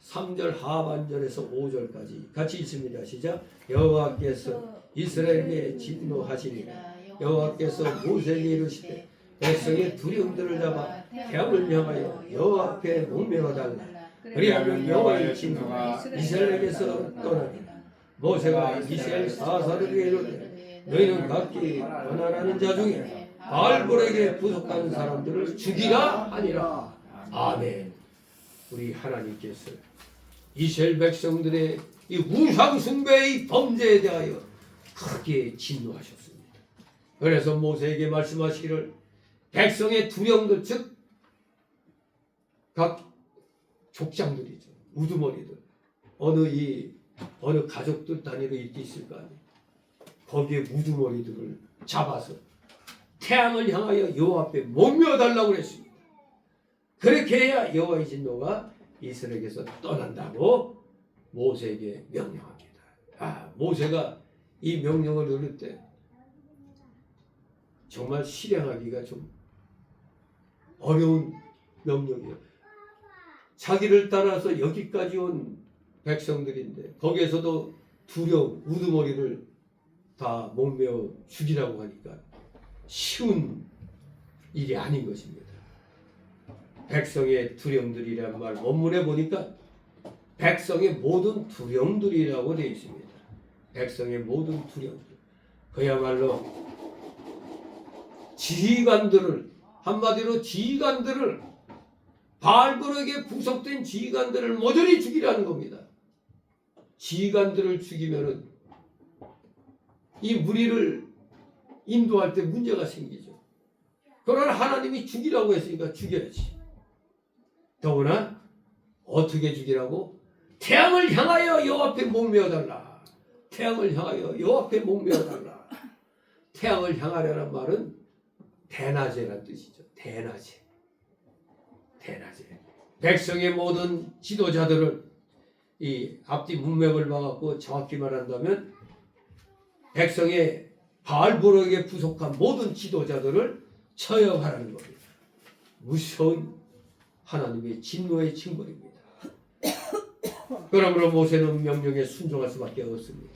[SPEAKER 1] 3절 하반절에서 5절까지 같이 있습니다. 시작. 여호와께서 이스라엘에게 진노하시니라. 여호와께서 모세에게 이르시되 백성의 두령들을 잡아 태양을 향하여 여호와 앞에 목매어달라. 그리하면 여호와의 진노가 이스라엘에게서 떠나리라. 모세가 이스라엘 사사들에게 이르되 너희는 각기 권한하는 자 중에 바알볼에게 부속한 사람들을 죽이라 하니라. 아멘. 우리 하나님께서 이스라엘 백성들의 이 우상 숭배의 범죄에 대하여 크게 진노하셨습니다. 그래서 모세에게 말씀하시기를 백성의 두령들, 즉 각 족장들이죠, 우두머리들, 어느 가족들 단위로 이렇게 있을 거 아니에요. 거기에 우두머리들을 잡아서 태양을 향하여 여호와 앞에 목매어달라고 그랬습니다. 그렇게 해야 여호와의 진노가 이스라엘에게서 떠난다고 모세에게 명령합니다. 모세가 이 명령을 들을 때 정말 실행하기가 좀 어려운 명령이에요. 자기를 따라서 여기까지 온 백성들인데 거기에서도 두려움, 우두머리를 다 목매어 죽이라고 하니까 쉬운 일이 아닌 것입니다. 백성의 두령들이란 말 원문에 보니까 백성의 모든 두령들이라고 되어 있습니다. 백성의 모든 두령들. 그야말로 지휘관들을, 한마디로 지휘관들을, 바알볼에게 부속된 지휘관들을 모조리 죽이라는 겁니다. 지휘관들을 죽이면은 이 무리를 인도할 때 문제가 생기죠. 그러나 하나님이 죽이라고 했으니까 죽여야지. 더구나 어떻게 죽이라고? 태양을 향하여 여호와 앞에 목매어달라. 태양을 향하여 여호와 앞에 목매어달라. 태양을 향하려는 말은 대낮에란 뜻이죠. 대낮에. 백성의 모든 지도자들을 이 앞뒤 문맥을 봐갖고 정확히 말한다면 백성의 바알볼에게 부속한 모든 지도자들을 처형하라는 겁니다. 무서운 하나님의 진노의 징벌입니다. 그러므로 모세는 명령에 순종할 수밖에 없습니다.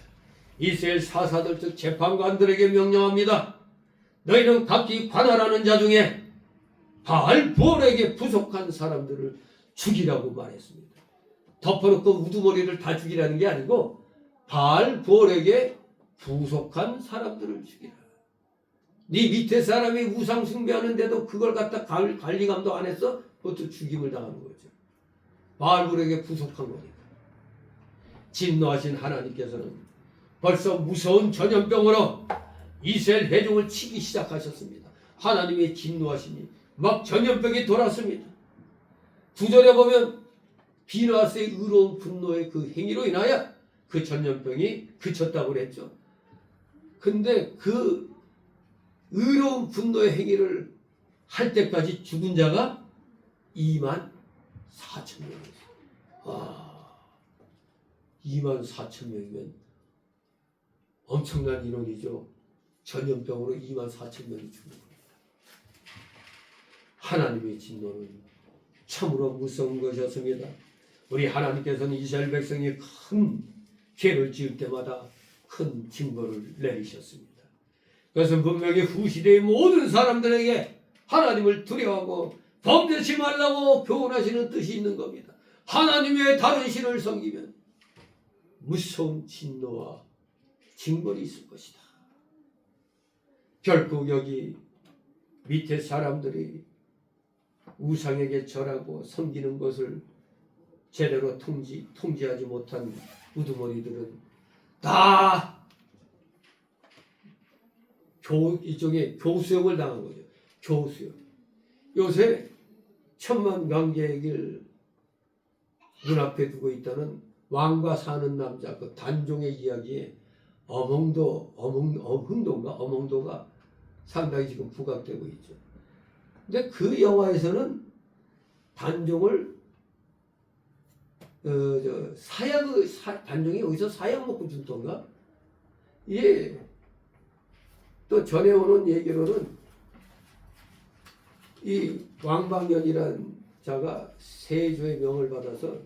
[SPEAKER 1] 이스라엘 사사들 즉 재판관들에게 명령합니다. 너희는 각기 관할하는 자 중에 바알볼에게 부속한 사람들을 죽이라고 말했습니다. 덮어놓고 우두머리를 다 죽이라는 게 아니고 바알볼에게 부속한 사람들을 죽이라. 네 밑에 사람이 우상 숭배하는데도 그걸 갖다 관리 감독 안 했어? 그것도 죽임을 당하는 거죠. 바알볼에게 부속한 거니까. 진노하신 하나님께서는 벌써 무서운 전염병으로 이스라엘 회중을 치기 시작하셨습니다. 하나님의 진노하심이 막 전염병이 돌았습니다. 9절에 보면 비나스의 의로운 분노의 그 행위로 인하여 그 전염병이 그쳤다고 그랬죠. 근데 그 의로운 분노의 행위를 할 때까지 죽은 자가 24,000명이었어요. 24,000명이면 엄청난 인원이죠. 전염병으로 24,000명이 죽는 겁니다. 하나님의 진노는 참으로 무서운 것이었습니다. 우리 하나님께서는 이스라엘 백성이 큰 죄를 지을 때마다 큰 징벌을 내리셨습니다. 그것은 분명히 후시대의 모든 사람들에게 하나님을 두려워하고 범죄치 말라고 교훈하시는 뜻이 있는 겁니다. 하나님의 다른 신을 섬기면 무서운 진노와 징벌이 있을 것이다. 결국 여기 밑에 사람들이 우상에게 절하고 섬기는 것을 제대로 통제하지 못한 우두머리들은 다 일종의 교수형을 당한 거죠. 교수형. 요새 천만관계길 눈앞에 두고 있다는 왕과 사는 남자 그 단종의 이야기에 어몽도가 상당히 지금 부각되고 있죠. 근데 그 영화에서는 단종을 단종이 어디서 사약 먹고 죽던가? 예. 또 전해오는 얘기로는 이 왕방연이라는 자가 세조의 명을 받아서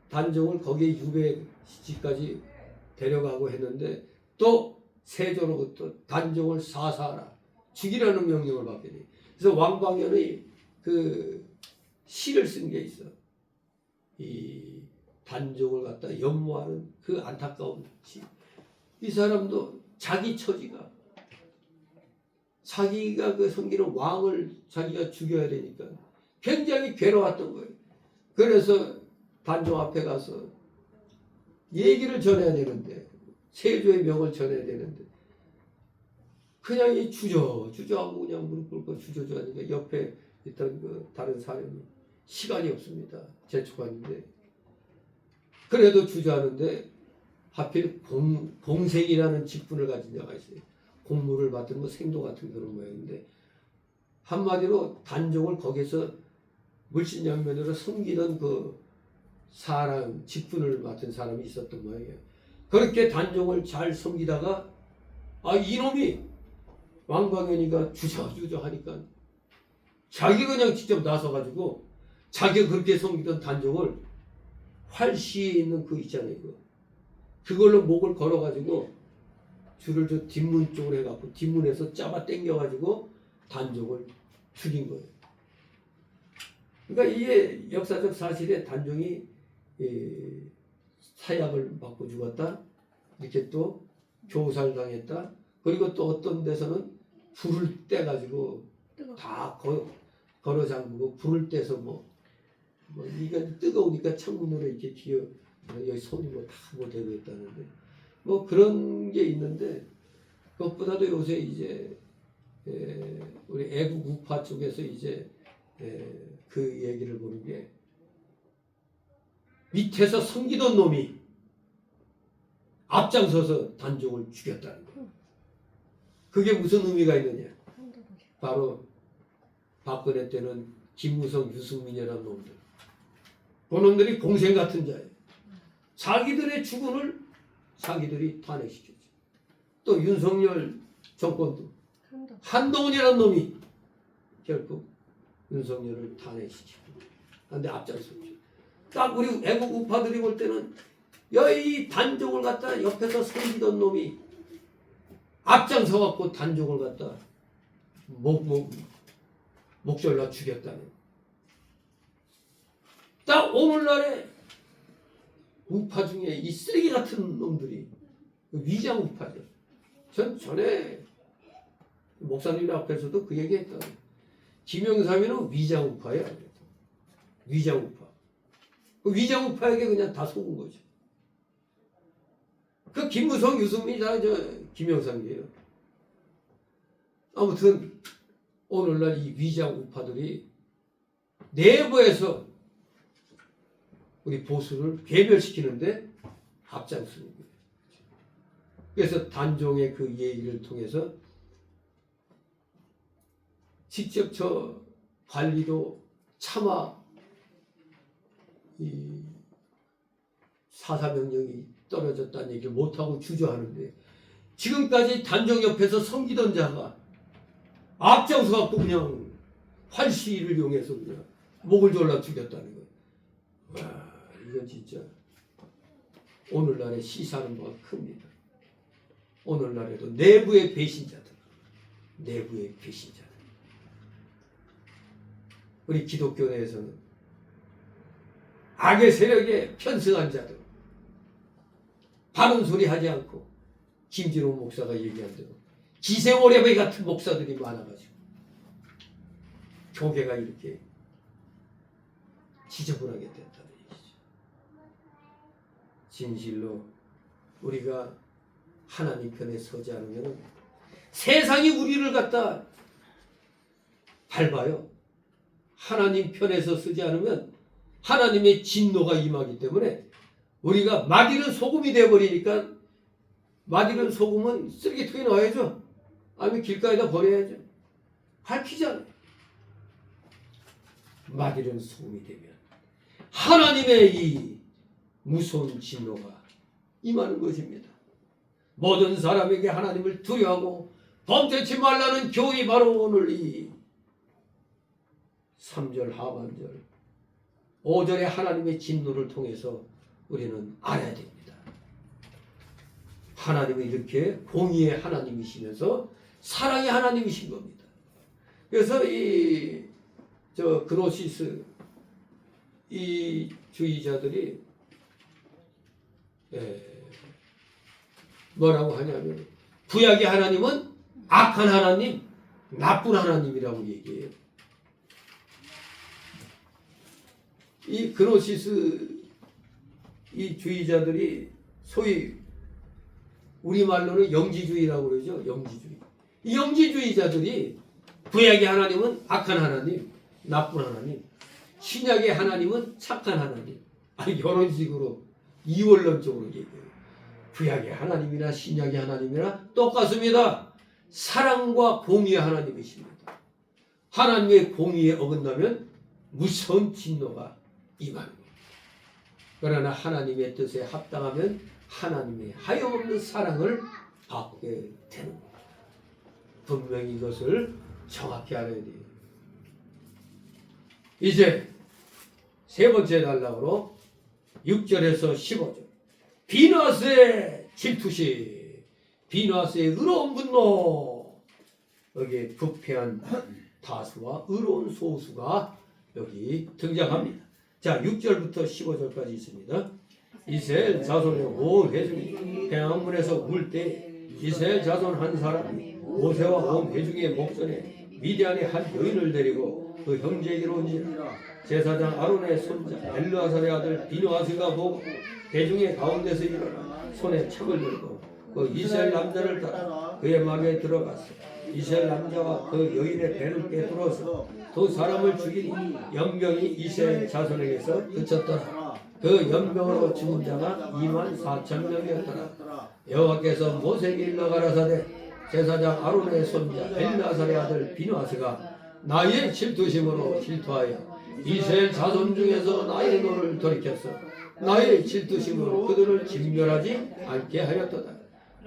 [SPEAKER 1] 단종을 거기에 유배시집까지 데려가고 했는데 또 세조로부터 단종을 사사하라 죽이라는 명령을 받게 돼. 그래서 왕방연의 그 시를 쓴 게 있어. 이 단종을 갖다 연모하는 그 안타까운 시. 이 사람도 자기 처지가 자기가 그 섬기는 왕을 자기가 죽여야 되니까 굉장히 괴로웠던 거예요. 그래서 단종 앞에 가서 얘기를 전해야 되는데 세조의 명을 전해야 되는데 그냥 이 주저하고 그냥 무릎 꿇고 주저하니까 옆에 있던 그 다른 사람이 시간이 없습니다. 재촉하는데 그래도 주저하는데 하필 공생이라는 직분을 가진 자가 있어요. 공무를 맡은 뭐 생도 같은 그런 모양인데 한마디로 단종을 거기서 물신양면으로 섬기던 그 사람 직분을 맡은 사람이 있었던 모양이에요. 그렇게 단종을 잘 섬기다가 이놈이 왕방연이가 주저주저 하니까 자기가 그냥 직접 나서가지고 자기가 그렇게 섬기던 단종을 활시에 있는 그 있잖아요. 그걸로 목을 걸어가지고 줄을 저 뒷문 쪽으로 해갖고 뒷문에서 잡아 당겨가지고 단종을 죽인 거예요. 그러니까 이게 역사적 사실에 단종이 사약을 맞고 죽었다. 이렇게 또 교살당했다. 그리고 또 어떤 데서는 불을 떼가지고 다 걸어 잠그고 불을 떼서 뭐 이게 뜨거우니까 창문으로 이렇게 기어 여기 손이 다 못하고 있다는데 뭐 그런 게 있는데 그것보다도 요새 이제 우리 애국 우파 쪽에서 이제 그 얘기를 보는 게 밑에서 섬기던 놈이 앞장서서 단종을 죽였다는 거예요. 그게 무슨 의미가 있느냐? 바로 박근혜 때는 김무성, 유승민이라는 놈들. 그놈들이 공생 같은 자예요. 자기들의 주군을 자기들이 탄핵시켰죠. 또 윤석열 정권도 한동훈이라는 놈이 결국 윤석열을 탄핵시키고 그런데 앞장섰죠. 딱 우리 애국 우파들이 볼 때는 이 단종을 갖다 옆에서 섬기던 놈이 앞장서갖고 단종을 갖다 목절라 죽였다는. 딱 오늘날에 우파 중에 이 쓰레기 같은 놈들이 위장 우파죠. 전 전에 목사님 앞에서도 그 얘기했다. 김영삼이는 위장 우파야. 위장 우파. 그 위장 우파에게 그냥 다 속은 거죠. 그 김무성, 유승민이 다 김영삼이에요. 아무튼 오늘날 이 위장 우파들이 내부에서 우리 보수를 괴멸시키는데 앞장서는 거예요. 그래서 단종의 그 얘기를 통해서 직접 저 관리도 차마 이 사사명령이 떨어졌다는 얘기를 못하고 주저하는데 지금까지 단종 옆에서 섬기던 자가 앞장서 갖고 그냥 활시를 이용해서 그냥 목을 졸라 죽였다는 거예요. 와, 이건 진짜 오늘날의 시사하는 바가 큽니다. 오늘날에도 내부의 배신자들, 우리 기독교 내에서는 악의 세력에 편승한 자들, 바른 소리 하지 않고 김진호 목사가 얘기한 대로 기생오래비 같은 목사들이 많아가지고 교계가 이렇게 지저분하게 됐다는 얘기죠. 진실로 우리가 하나님 편에 서지 않으면 세상이 우리를 갖다 밟아요. 하나님 편에서 서지 않으면 하나님의 진노가 임하기 때문에 우리가 맛있는 소금이 되어버리니까 맛있는 소금은 쓰레기통에 넣어야죠. 아니면 길가에다 버려야죠. 밝히잖아요. 맛있는 소금이 되면 하나님의 이 무서운 진노가 임하는 것입니다. 모든 사람에게 하나님을 두려워하고 범죄치 말라는 교훈이 바로 오늘 이 3절 하반절 5절의 하나님의 진노를 통해서 우리는 알아야 됩니다. 하나님은 이렇게 공의의 하나님이시면서 사랑의 하나님이신 겁니다. 그래서 그노시스 이 주의자들이 뭐라고 하냐면 구약의 하나님은 악한 하나님, 나쁜 하나님이라고 얘기해요. 이 그노시스 이 주의자들이 소위 우리말로는 영지주의라고 그러죠. 영지주의. 이 영지주의자들이 구약의 하나님은 악한 하나님, 나쁜 하나님, 신약의 하나님은 착한 하나님. 이런 식으로 이원론적으로 얘기해요. 구약의 하나님이나 신약의 하나님이나 똑같습니다. 사랑과 공의의 하나님이십니다. 하나님의 공의에 어긋나면 무서운 진노가 임하는 겁니다. 그러나 하나님의 뜻에 합당하면 하나님의 하염없는 사랑을 받게 되는 겁니다. 분명히 이것을 정확히 알아야 돼요. 이제 세 번째 단락으로 6절에서 15절 비누아스의 질투시, 비누아스의 의로운 분노, 여기 부패한 다수와 의로운 소수가 여기 등장합니다. 자, 6절부터 15절까지 있습니다. 이스라엘 자손의 온 회중이 평안문에서 울 때 이스라엘 자손 한 사람이 모세와 온 회중의 목전에 미디안의 한 여인을 데리고 그 형제에게로 온지라. 제사장 아론의 손자 엘르아살의 아들 비누아스가 보고 회중의 가운데서 일어나 손에 창을 들고 그 이스라엘 남자를 따라 그의 막에 들어갔어. 이스라엘 남자와 그 여인의 배를 꿰뚫어서 두 사람을 죽이니 연병이 이스라엘 자손에게서 그쳤더라. 그 연병으로 죽은 자가 24,000명이었더라. 여호와께서 모세에게 일러 가라사대 제사장 아론의 손자 엘르아살의 아들 비누아스가 나의 질투심으로 질투하여 이스라엘 자손 중에서 나의 노를 돌이켰어. 나의 질투심으로 그들을 진멸하지 않게 하였도다.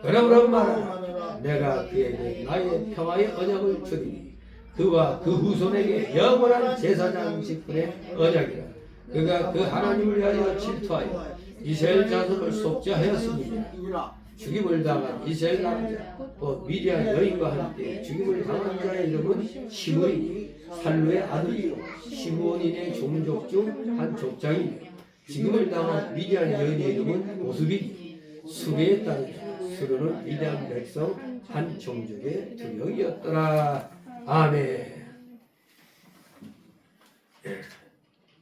[SPEAKER 1] 그러므로 말하라. 내가 그에게 나의 평화의 언약을 주리니 그와 그 후손에게 영원한 제사장 직분의 언약이라. 그가 그 하나님을 위하여 질투하여 이스라엘 자손을 속죄하였으니 죽임을 당한 이스라엘 남자 미디안 여인과 함께 죽임을 당한 자의 이름은 시므이니 살루의 아들이요 시므온인의 종족 중 한 족장이며 죽임을 당한 미디안 여인의 이름은 오스비니 수베의 딸이다. 수르는 미디안 백성 한 종족의 두 명이었더라. 아멘.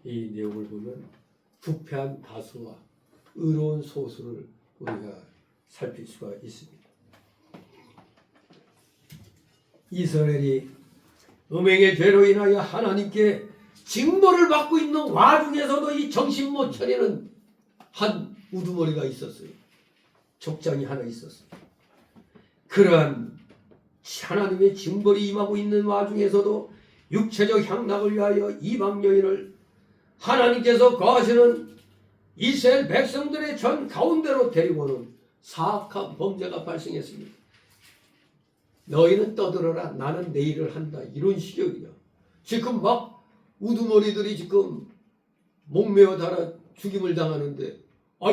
[SPEAKER 1] 이 내용을 보면 부패한 다수와 의로운 소수를 우리가 살필 수가 있습니다. 이스라엘이 음행의 죄로 인하여 하나님께 징벌을 받고 있는 와중에서도 이 정신 못 차리는 한 우두머리가 있었어요. 족장이 하나 있었어요. 그러한 하나님의 징벌이 임하고 있는 와중에서도 육체적 향락을 위하여 이방 여인을 하나님께서 거하시는 이스라엘 백성들의 전 가운데로 데리고는 사악한 범죄가 발생했습니다. 너희는 떠들어라. 나는 내 일을 한다. 이런 식이요. 지금 막 우두머리들이 지금 목매어 달아 죽임을 당하는데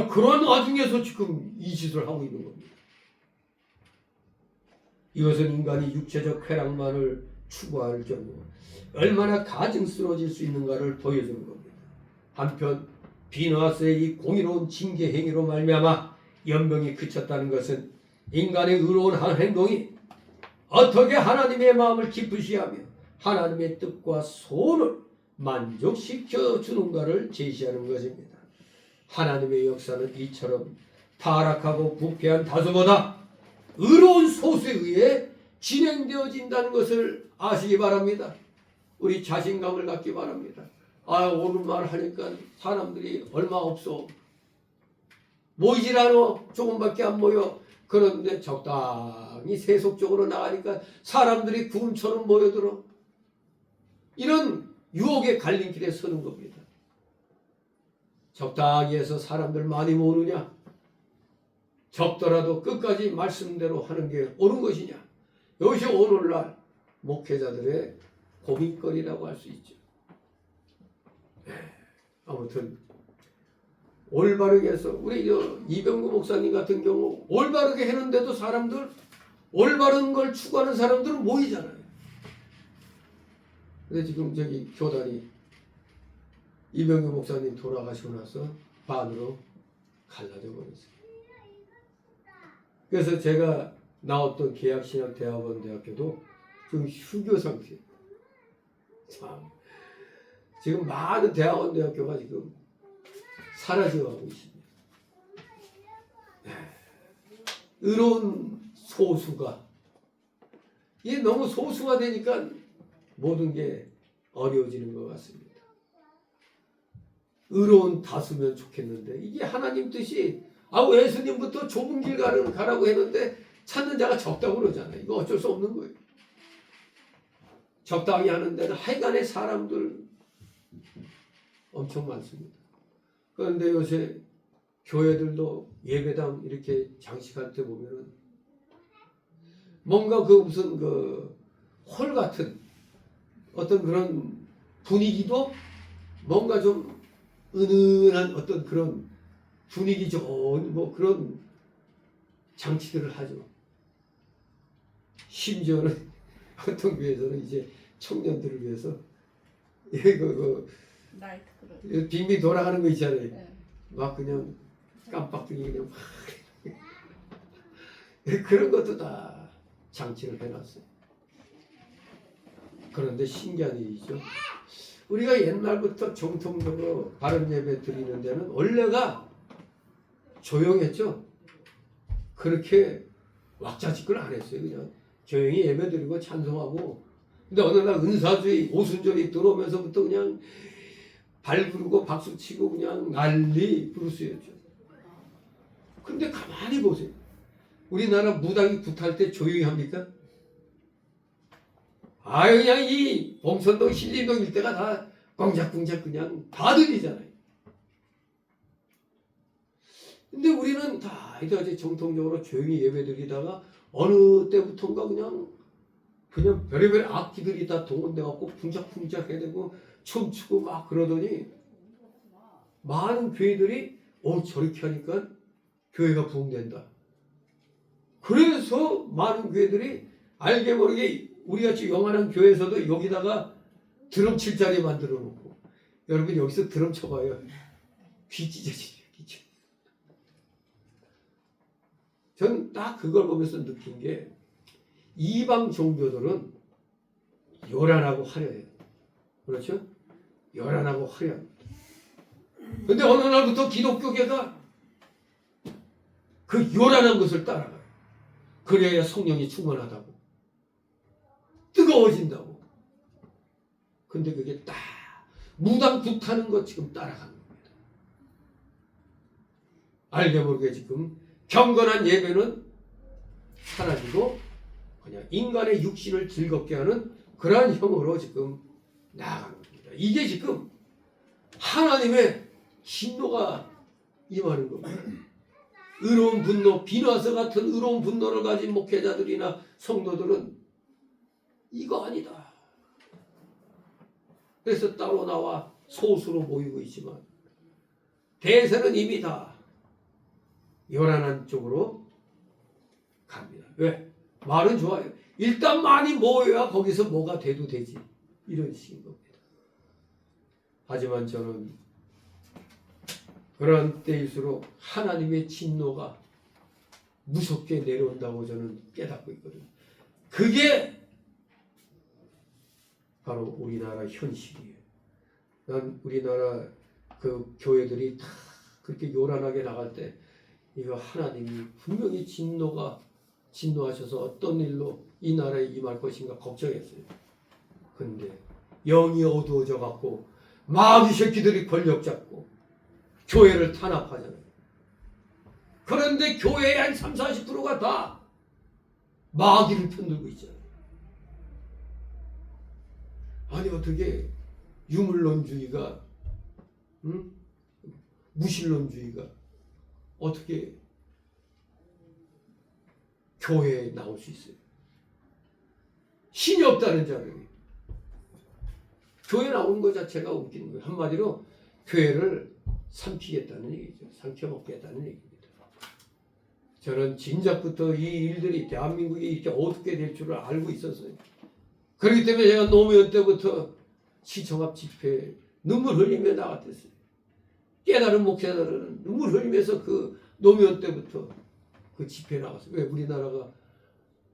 [SPEAKER 1] 그런 와중에서 지금 이 짓을 하고 있는 겁니다. 이것은 인간이 육체적 쾌락만을 추구할 경우 얼마나 가증스러워질 수 있는가를 보여주는 겁니다. 한편 비누아스의 이 공의로운 징계 행위로 말미암아 연병이 그쳤다는 것은 인간의 의로운 한 행동이 어떻게 하나님의 마음을 기쁘시게 하며 하나님의 뜻과 소원을 만족시켜 주는가를 제시하는 것입니다. 하나님의 역사는 이처럼 타락하고 부패한 다수보다 의로운 소수에 의해 진행되어진다는 것을 아시기 바랍니다. 우리 자신감을 갖기 바랍니다. 옳은 말 하니까 사람들이 얼마 없어. 모이질 않아. 조금밖에 안 모여. 그런데 적당히 세속적으로 나가니까 사람들이 구름처럼 모여들어. 이런 유혹의 갈림길에 서는 겁니다. 적당히 해서 사람들 많이 모으느냐? 적더라도 끝까지 말씀대로 하는 게 옳은 것이냐? 이것이 오늘날 목회자들의 고민거리라고 할 수 있죠. 아무튼 올바르게 해서 우리 이병구 목사님 같은 경우 올바르게 했는데도 사람들 올바른 걸 추구하는 사람들은 모이잖아요. 근데 지금 저기 교단이 이병규 목사님 돌아가시고 나서 반으로 갈라져 버렸어요. 그래서 제가 나왔던 계약신학대학원대학교도 지금 휴교 상태. 참 지금 많은 대학원대학교가 지금 사라져가고 있습니다. 의로운 소수가 이게 너무 소수가 되니까 모든 게 어려워지는 것 같습니다. 의로운 다수면 좋겠는데 이게 하나님 뜻이 예수님부터 좁은 길 가라고 했는데 찾는 자가 적다고 그러잖아요. 이거 어쩔 수 없는 거예요. 적당히 하는 데는 하여간에 사람들 엄청 많습니다. 그런데 요새 교회들도 예배당 이렇게 장식할 때 보면은 뭔가 무슨 홀 같은 어떤 그런 분위기도 뭔가 좀 은은한 어떤 그런 분위기 좋은 그런 장치들을 하죠. 심지어는 어떤 교회에서는 이제 청년들을 위해서
[SPEAKER 2] 나이트 클럽
[SPEAKER 1] 빙빙 돌아가는 거 있잖아요.
[SPEAKER 2] 네.
[SPEAKER 1] 막 그냥 깜빡등이 그냥 그런 것도 다 장치를 해놨어요. 그런데 신기한 일이죠. 우리가 옛날부터 정통적으로 바른 예배 드리는 데는 원래가 조용했죠. 그렇게 왁자지껄 안 했어요. 그냥 조용히 예배 드리고 찬송하고. 근데 어느 날 은사주의 오순절이 들어오면서부터 그냥 발 부르고 박수 치고 그냥 난리 부르스였죠. 근데 가만히 보세요. 우리나라 무당이 굿할 때 조용히 합니까? 그냥 이 봉선동 신림동 일대가 다 꽝작꽝작 그냥 다 들리잖아요. 근데 우리는 다 이제 정통적으로 조용히 예배드리다가 어느 때부터인가 그냥 별의별 악기들이 다 동원돼갖고 풍작풍작 해대고 춤추고 막 그러더니 많은 교회들이 저렇게 하니까 교회가 부흥된다. 그래서 많은 교회들이 알게 모르게 우리같이 영원한 교회에서도 여기다가 드럼 칠 자리 만들어 놓고 여러분 여기서 드럼 쳐봐요. 귀 찢어지죠. 저는 딱 그걸 보면서 느낀 게 이방 종교들은 요란하고 화려해요. 그렇죠? 요란하고 화려합니다. 근데 어느 날부터 기독교계가 그 요란한 것을 따라가요. 그래야 성령이 충만하다고. 뜨거워진다고. 근데 그게 딱 무당 굿하는 것 지금 따라가는 겁니다. 알게 모르게 지금 경건한 예배는 사라지고 그냥 인간의 육신을 즐겁게 하는 그러한 형으로 지금 나아가는 겁니다. 이게 지금 하나님의 진노가 임하는 겁니다. 의로운 분노, 비나서 같은 의로운 분노를 가진 목회자들이나 성도들은 이거 아니다. 그래서 따로 나와 소수로 모이고 있지만 대세는 이미 다 요란한 쪽으로 갑니다. 왜? 말은 좋아요. 일단 많이 모여야 거기서 뭐가 돼도 되지. 이런 식인 겁니다. 하지만 저는 그런 때일수록 하나님의 진노가 무섭게 내려온다고 저는 깨닫고 있거든요. 그게 바로 우리나라 현실이에요. 난 우리나라 그 교회들이 다 그렇게 요란하게 나갈 때 이거 하나님이 분명히 진노하셔서 어떤 일로 이 나라에 임할 것인가 걱정했어요. 근데 영이 어두워져 갖고 마귀 새끼들이 권력 잡고 교회를 탄압하잖아요. 그런데 교회의 한 30-40%가 다 마귀를 편들고 있잖아요. 아니 어떻게 유물론주의가 무신론주의가 어떻게 교회에 나올 수 있어요? 신이 없다는 자들이 교회 나오는 것 자체가 웃기는 거예요. 한마디로 교회를 삼키겠다는 얘기죠. 삼켜먹겠다는 얘기입니다. 저는 진작부터 이 일들이 대한민국이 이렇게 어떻게 될 줄을 알고 있었어요. 그렇기 때문에 제가 노무현 때부터 시청 앞 집회에 눈물 흘리며 나갔댔어요. 깨달은 목사들은 눈물 흘리면서 그 노무현 때부터 그 집회에 나갔어요. 왜? 우리나라가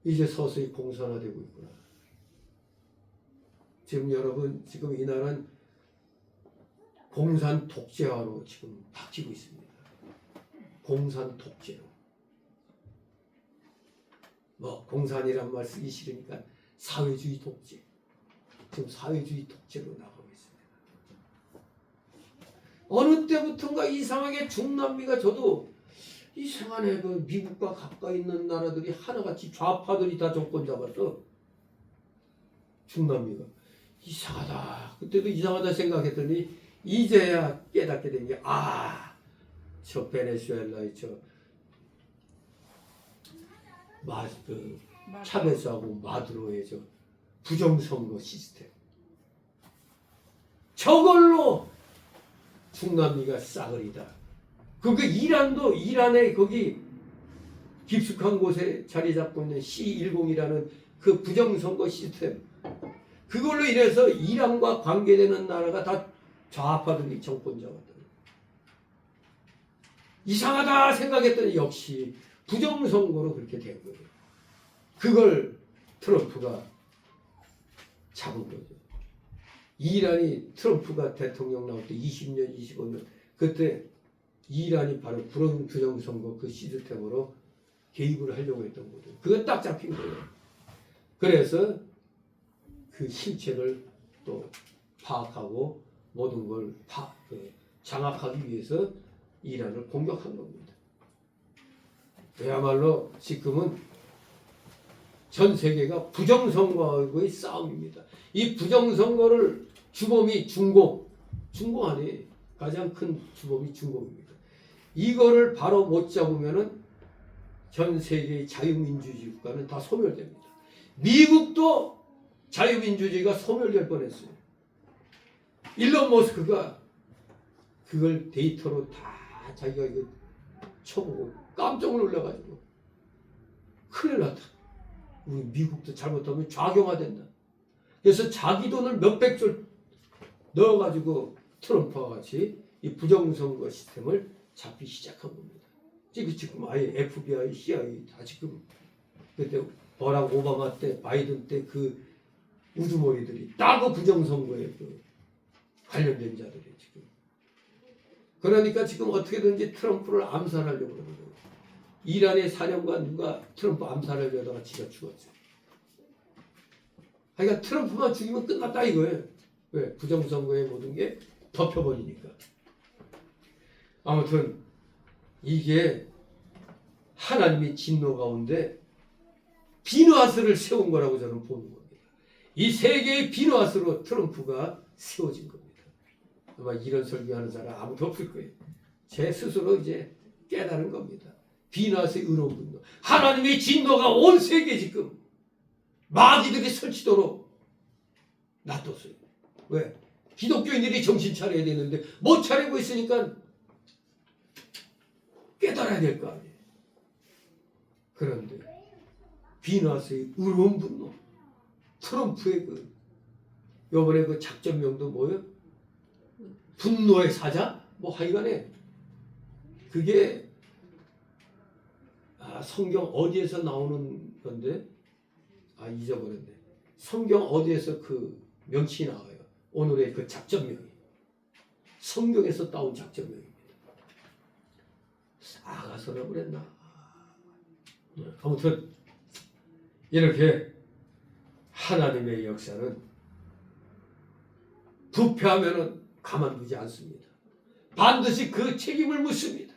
[SPEAKER 1] 이제 서서히 공산화되고 있구나. 지금 여러분, 지금 이 나라는 공산 독재화로 지금 바뀌고 있습니다. 공산 독재로. 뭐 공산이란 말 쓰기 싫으니까 사회주의 독재. 지금 사회주의 독재로 나가고 있습니다. 어느 때부턴가 이상하게 중남미가 저도 이상하네. 그 미국과 가까이 있는 나라들이 하나같이 좌파들이 다 정권 잡아서 중남미가 이상하다. 그때도 이상하다 생각했더니 이제야 깨닫게 된 게 저 베네수엘라의 차베스하고 마두로의 저 부정선거 시스템 저걸로 중남미가 싸그리다. 이란도 이란의 거기 깊숙한 곳에 자리 잡고 있는 C10이라는 그 부정선거 시스템 그걸로 인해서 이란과 관계되는 나라가 다 좌파들이 정권 잡았다. 이상하다 생각했더니 역시 부정선거로 그렇게 된 거예요. 그걸 트럼프가 잡은 거죠. 이란이 트럼프가 대통령 나올 때 20년, 25년 그때 이란이 바로 부정선거 그 시스템으로 개입을 하려고 했던 거죠. 그거 딱 잡힌 거예요. 그래서 그 실체를 또 파악하고 모든 걸 장악하기 위해서 이란을 공격한 겁니다. 그야말로 지금은 전 세계가 부정선거와의 싸움입니다. 이 부정선거를 주범이 중공 안에 가장 큰 주범이 중공입니다. 이거를 바로 못 잡으면은 전 세계의 자유민주주의 국가는 다 소멸됩니다. 미국도 자유민주주의가 소멸될 뻔했어요. 일론 머스크가 그걸 데이터로 다 자기가 이거 쳐보고 깜짝 놀라가지고 큰일 났다. 우리 미국도 잘못하면 좌경화된다. 그래서 자기 돈을 몇백조 넣어가지고 트럼프와 같이 이 부정선거 시스템을 잡기 시작한 겁니다. 지금 아예 FBI, CIA 다 지금 그때 버락 오바마 때, 바이든 때 그 우두머리들이 다 그 부정선거에 그 관련된 자들이 지금. 그러니까 지금 어떻게든지 트럼프를 암살하려고 그러는 거예요. 이란의 사령관 누가 트럼프 암살하려다가 지가 죽었어요. 그러니까 트럼프만 죽이면 끝났다 이거예요. 왜? 부정선거의 모든 게 덮여버리니까. 아무튼 이게 하나님의 진노 가운데 비누하스를 세운 거라고 저는 보는 겁니다. 이 세계의 비누하스로 트럼프가 세워진 겁니다. 아마 이런 설교하는 사람 아무도 없을 거예요. 제 스스로 이제 깨달은 겁니다. 비누하스의 의로운 분노. 하나님의 진노가 온 세계에 지금 마귀들이 설치도록 놔뒀어요. 왜? 기독교인들이 정신 차려야 되는데 못 차리고 있으니까 깨달아야 될 거 아니에요. 그런데 비누하스의 의로운 분노, 트럼프의 요번에 그 작전명도 뭐예요? 분노의 사자? 뭐 하여간에 그게 성경 어디에서 나오는 건데 잊어버렸네. 성경 어디에서 그 명칭이 나와요. 오늘의 그 작전명이 성경에서 따온 작전명입니다. 아가서라고 그랬나? 아무튼 이렇게 하나님의 역사는 부패하면은 가만두지 않습니다. 반드시 그 책임을 묻습니다.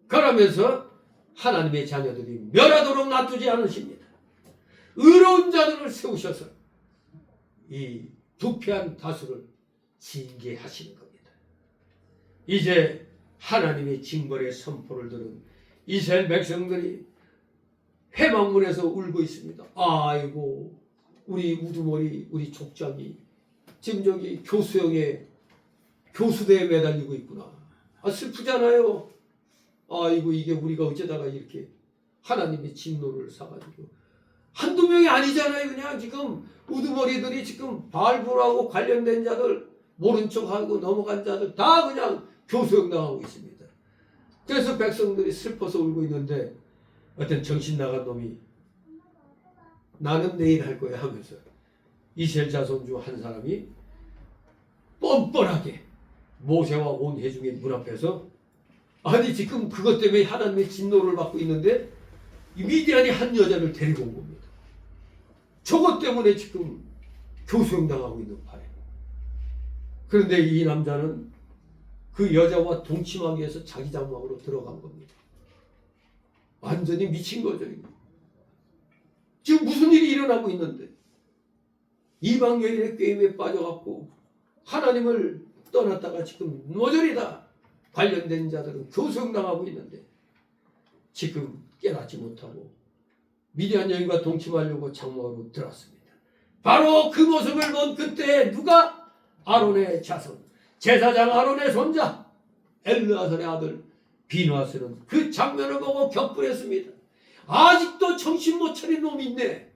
[SPEAKER 1] 그러면서 하나님의 자녀들이 멸하도록 놔두지 않으십니다. 의로운 자들을 세우셔서 이 부패한 다수를 징계하시는 겁니다. 이제 하나님의 징벌의 선포를 들은 이스라엘 백성들이 회막문에서 울고 있습니다. 아이고 우리 우두머리 우리 족장이 지금 저기 교수형에 교수대에 매달리고 있구나. 슬프잖아요. 아이고 이게 우리가 어쩌다가 이렇게 하나님의 진노를 사가지고 한두 명이 아니잖아요. 그냥 지금 우두머리들이 지금 발굴하고 관련된 자들 모른 척하고 넘어간 자들 다 그냥 교수형 당하고 있습니다. 그래서 백성들이 슬퍼서 울고 있는데 어떤 정신 나간 놈이 나는 내일 할 거야 하면서 이스라엘 자손 중 한 사람이 뻔뻔하게 모세와 온 회중의 문 앞에서 아니 지금 그것 때문에 하나님의 진노를 받고 있는데 이 미디안이 한 여자를 데리고 온 겁니다. 저것 때문에 지금 교수형 당하고 있는 판에. 그런데 이 남자는 그 여자와 동침하기 위해서 자기 장막으로 들어간 겁니다. 완전히 미친 거죠. 이거. 지금 무슨 일이 일어나고 있는데 이방 여인의 꾀임에 빠져갖고 하나님을 떠났다가 지금 모조리 다 관련된 자들은 교수형 당하고 있는데 지금 깨닫지 못하고 미디안 여인과 동침하려고 장막으로 들어왔습니다. 바로 그 모습을 본 그때 누가? 아론의 자손 제사장 아론의 손자 엘르아살의 아들 비누아스는 그 장면을 보고 격분했습니다. 아직도 정신 못 차린 놈이 있네.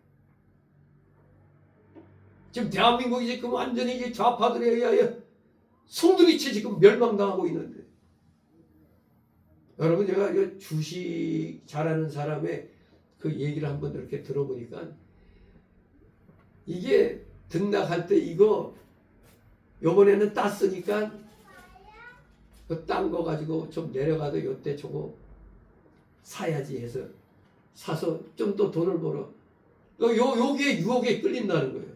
[SPEAKER 1] 지금 대한민국이 지금 완전히 이제 좌파들에 의하여 송두리째 지금 멸망당하고 있는데 여러분 제가 주식 잘하는 사람의 그 얘기를 한번 이렇게 들어보니까 이게 등락할 때 이거 요번에는 땄으니까 그 딴 거 가지고 좀 내려가도 요때 저거 사야지 해서 사서 좀 더 돈을 벌어. 요게 유혹에 끌린다는 거예요.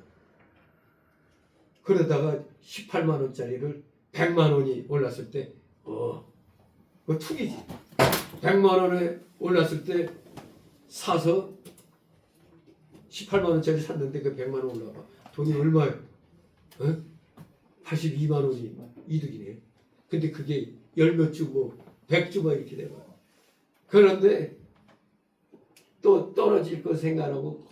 [SPEAKER 1] 그러다가 18만 원짜리를 100만 원이 올랐을 때 그거 투기지. 100만 원에 올랐을 때 사서 18만 원짜리 샀는데 그 100만 원 올라가. 돈이 얼마예요? 82만 원이 이득이네. 근데 그게 열몇 주고 100주가 이렇게 돼요. 그런데 또 떨어질 거 생각하고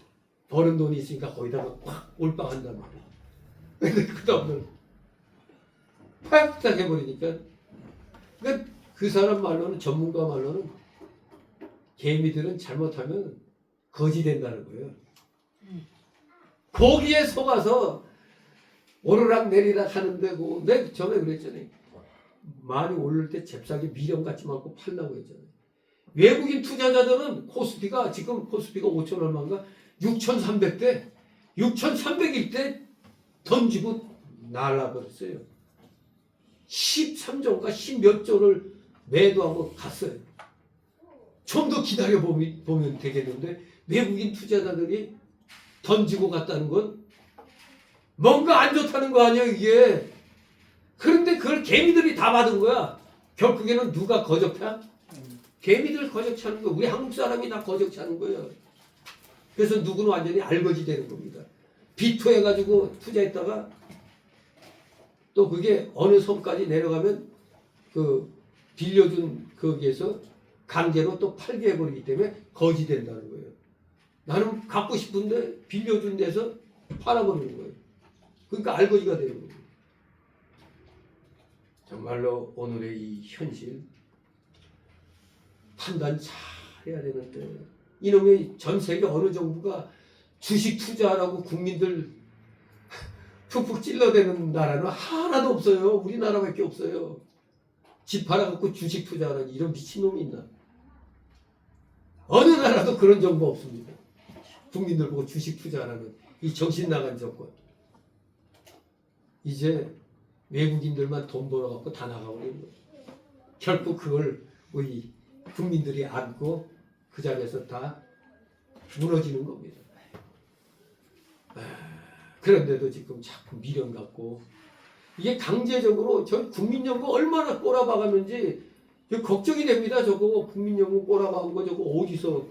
[SPEAKER 1] 버는 돈이 있으니까 거기다가 확 올빵한단 말이야. 근데 그 다음날 팍 해버리니까 그러니까 그 사람 말로는 전문가 말로는 개미들은 잘못하면 거지 된다는 거예요. 거기에 속아서 오르락 내리락 하는데 내가 전에 그랬잖아요. 많이 오를 때 잽싸게 미련 갖지 말고 팔라고 했잖아요. 외국인 투자자들은 코스피가 지금 코스피가 5천 얼마인가 6,300대 6,300일 때 던지고 날라버렸어요. 13조인가 10몇 조를 매도하고 갔어요. 좀 더 기다려보면 되겠는데 외국인 투자자들이 던지고 갔다는 건 뭔가 안 좋다는 거 아니에요 이게. 그런데 그걸 개미들이 다 받은 거야. 결국에는 누가 거적해? 개미들 거적차는 거예요. 우리 한국 사람이 다 거적차는 거예요. 그래서 누구는 완전히 알거지 되는 겁니다. 비토해가지고 투자했다가 또 그게 어느 선까지 내려가면 그 빌려준 거기에서 강제로 또 팔게 해버리기 때문에 거지 된다는 거예요. 나는 갖고 싶은데 빌려준 데서 팔아버리는 거예요. 그러니까 알거지가 되는 거예요. 정말로 오늘의 이 현실 판단 잘 해야 되는데 이놈의 전 세계 어느 정부가 주식 투자하라고 국민들 푹푹 찔러대는 나라는 하나도 없어요. 우리나라밖에 없어요. 집 팔아갖고 주식 투자하는 이런 미친놈이 있나. 어느 나라도 그런 정보 없습니다. 국민들 보고 주식 투자하는 이 정신 나간 정권. 이제 외국인들만 돈 벌어갖고 다 나가버리는 거예요. 결국 그걸 우리 국민들이 안고 그 자리에서 다 무너지는 겁니다. 그런데도 지금 자꾸 미련 갖고 이게 강제적으로 저 국민연금 얼마나 꼬라박았는지 걱정이 됩니다. 저거 국민연금 꼬라박은 거 저거 어디서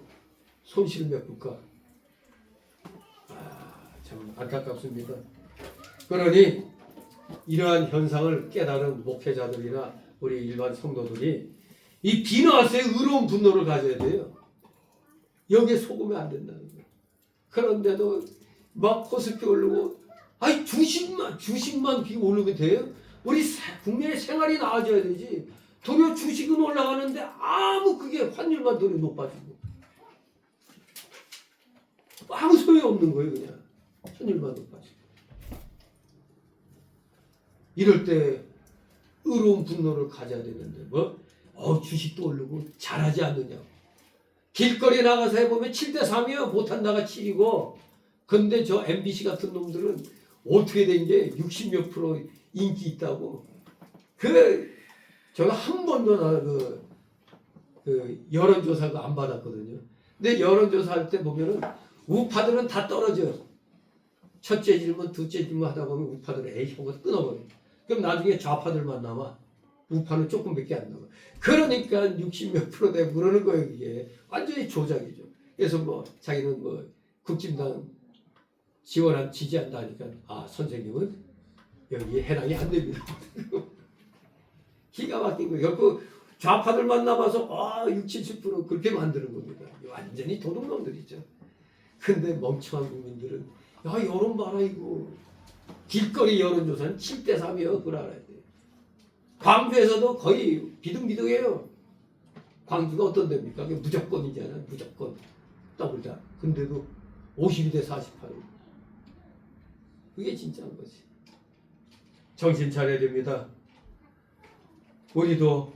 [SPEAKER 1] 손실을 메꿀까. 참 안타깝습니다. 그러니 이러한 현상을 깨달은 목회자들이나 우리 일반 성도들이 이 비나스의 의로운 분노를 가져야 돼요. 여기에 속으면 안 된다는 거예요. 그런데도 막 코스피 오르고, 아니 주식만 비 오르면 돼요? 우리 국민의 생활이 나아져야 되지. 도리어 주식은 올라가는데 아무 그게 환율만 도리어 높아지고 아무 소용이 없는 거예요. 그냥 환율만 높아지고. 이럴 때 의로운 분노를 가져야 되는데 주식도 오르고 잘하지 않느냐고. 길거리 나가서 해보면 7대3이요. 못한다가 7이고. 근데 저 MBC 같은 놈들은 어떻게 된 게 60몇 프로 인기 있다고. 제가 한 번도 여론조사 안 받았거든요. 근데 여론조사 할 때 보면은 우파들은 다 떨어져. 첫째 질문, 둘째 질문 하다 보면 우파들은 에이 하고 끊어버려. 그럼 나중에 좌파들만 남아. 우파는 조금밖에 안 남아. 그러니까 60몇 프로 되고 그러는 거예요. 이게 완전히 조작이죠. 그래서 자기는 국진당 지지한다 하니까 선생님은 여기에 해당이 안 됩니다. 기가 막힌 거예요. 결국 좌파들만 남아서 60, 70% 그렇게 만드는 겁니다. 완전히 도둑놈들이죠. 근데 멍청한 국민들은 여론 봐라 이거. 길거리 여론조사는 7대3이에요. 그걸 알아야 돼. 광주에서도 거의 비등비등해요. 광주가 어떤 데입니까? 그게 무조건이잖아요. 무조건. 더블다. 근데도 52대 48. 그게 진짜인 거지. 정신 차려야 됩니다. 우리도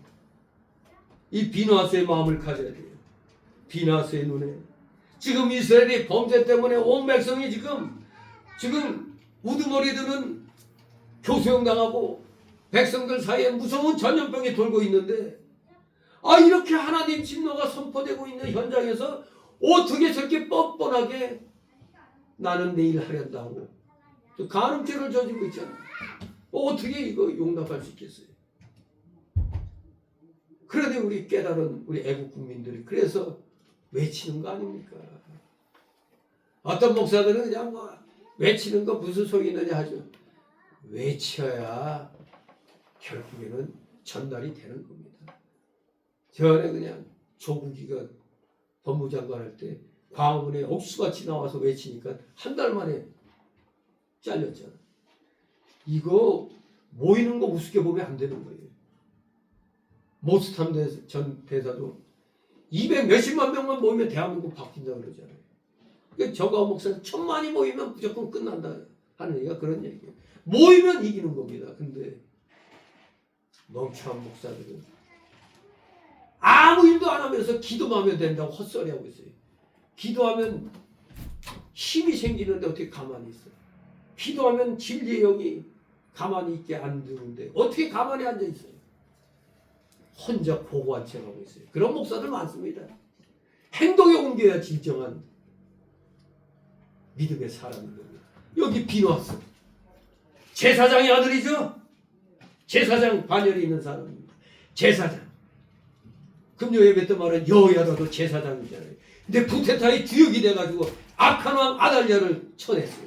[SPEAKER 1] 이 비나스의 마음을 가져야 돼요. 비나스의 눈에. 지금 이스라엘이 범죄 때문에 온 백성이 지금 우두머리들은 교수형 당하고 백성들 사이에 무서운 전염병이 돌고 있는데 이렇게 하나님 진노가 선포되고 있는 현장에서 어떻게 저렇게 뻔뻔하게 나는 내일 하련다고 또 간음죄를 저지르고 있잖아. 어떻게 이거 용납할 수 있겠어요? 그런데 우리 깨달은 우리 애국 국민들이 그래서 외치는 거 아닙니까? 어떤 목사들은 그냥 외치는 거 무슨 소리 있느냐 하죠. 외쳐야 결국에는 전달이 되는 겁니다. 전에 그냥 조국이가 법무장관 할 때 광화문에 옥수같이 나와서 외치니까 한 달 만에 잘렸잖아. 이거 모이는 거 우습게 보면 안 되는 거예요. 모스탐 전 대사도 200 몇십만 명만 모이면 대한민국 바뀐다 그러잖아요. 저가 목사는 1000만이 모이면 무조건 끝난다 하는 얘기가 그런 얘기예요. 모이면 이기는 겁니다. 근데 멍청한 목사들은 아무 일도 안 하면서 기도만 하면 된다고 헛소리 하고 있어요. 기도하면 힘이 생기는데 어떻게 가만히 있어요? 기도하면 진리의 영이 가만히 있게 안 두는데 어떻게 가만히 앉아 있어요? 혼자 고고한 척 하고 있어요. 그런 목사들 많습니다. 행동에 옮겨야 진정한 믿음의 사람인 겁니다. 여기 비누왔어. 제사장의 아들이죠? 제사장 반열에 있는 사람입니다. 제사장. 금요 예배 때 말은 여호야다도 제사장이잖아요. 근데 쿠데타의 주역이 돼가지고 악한 왕 아달랴를 쳐냈어요.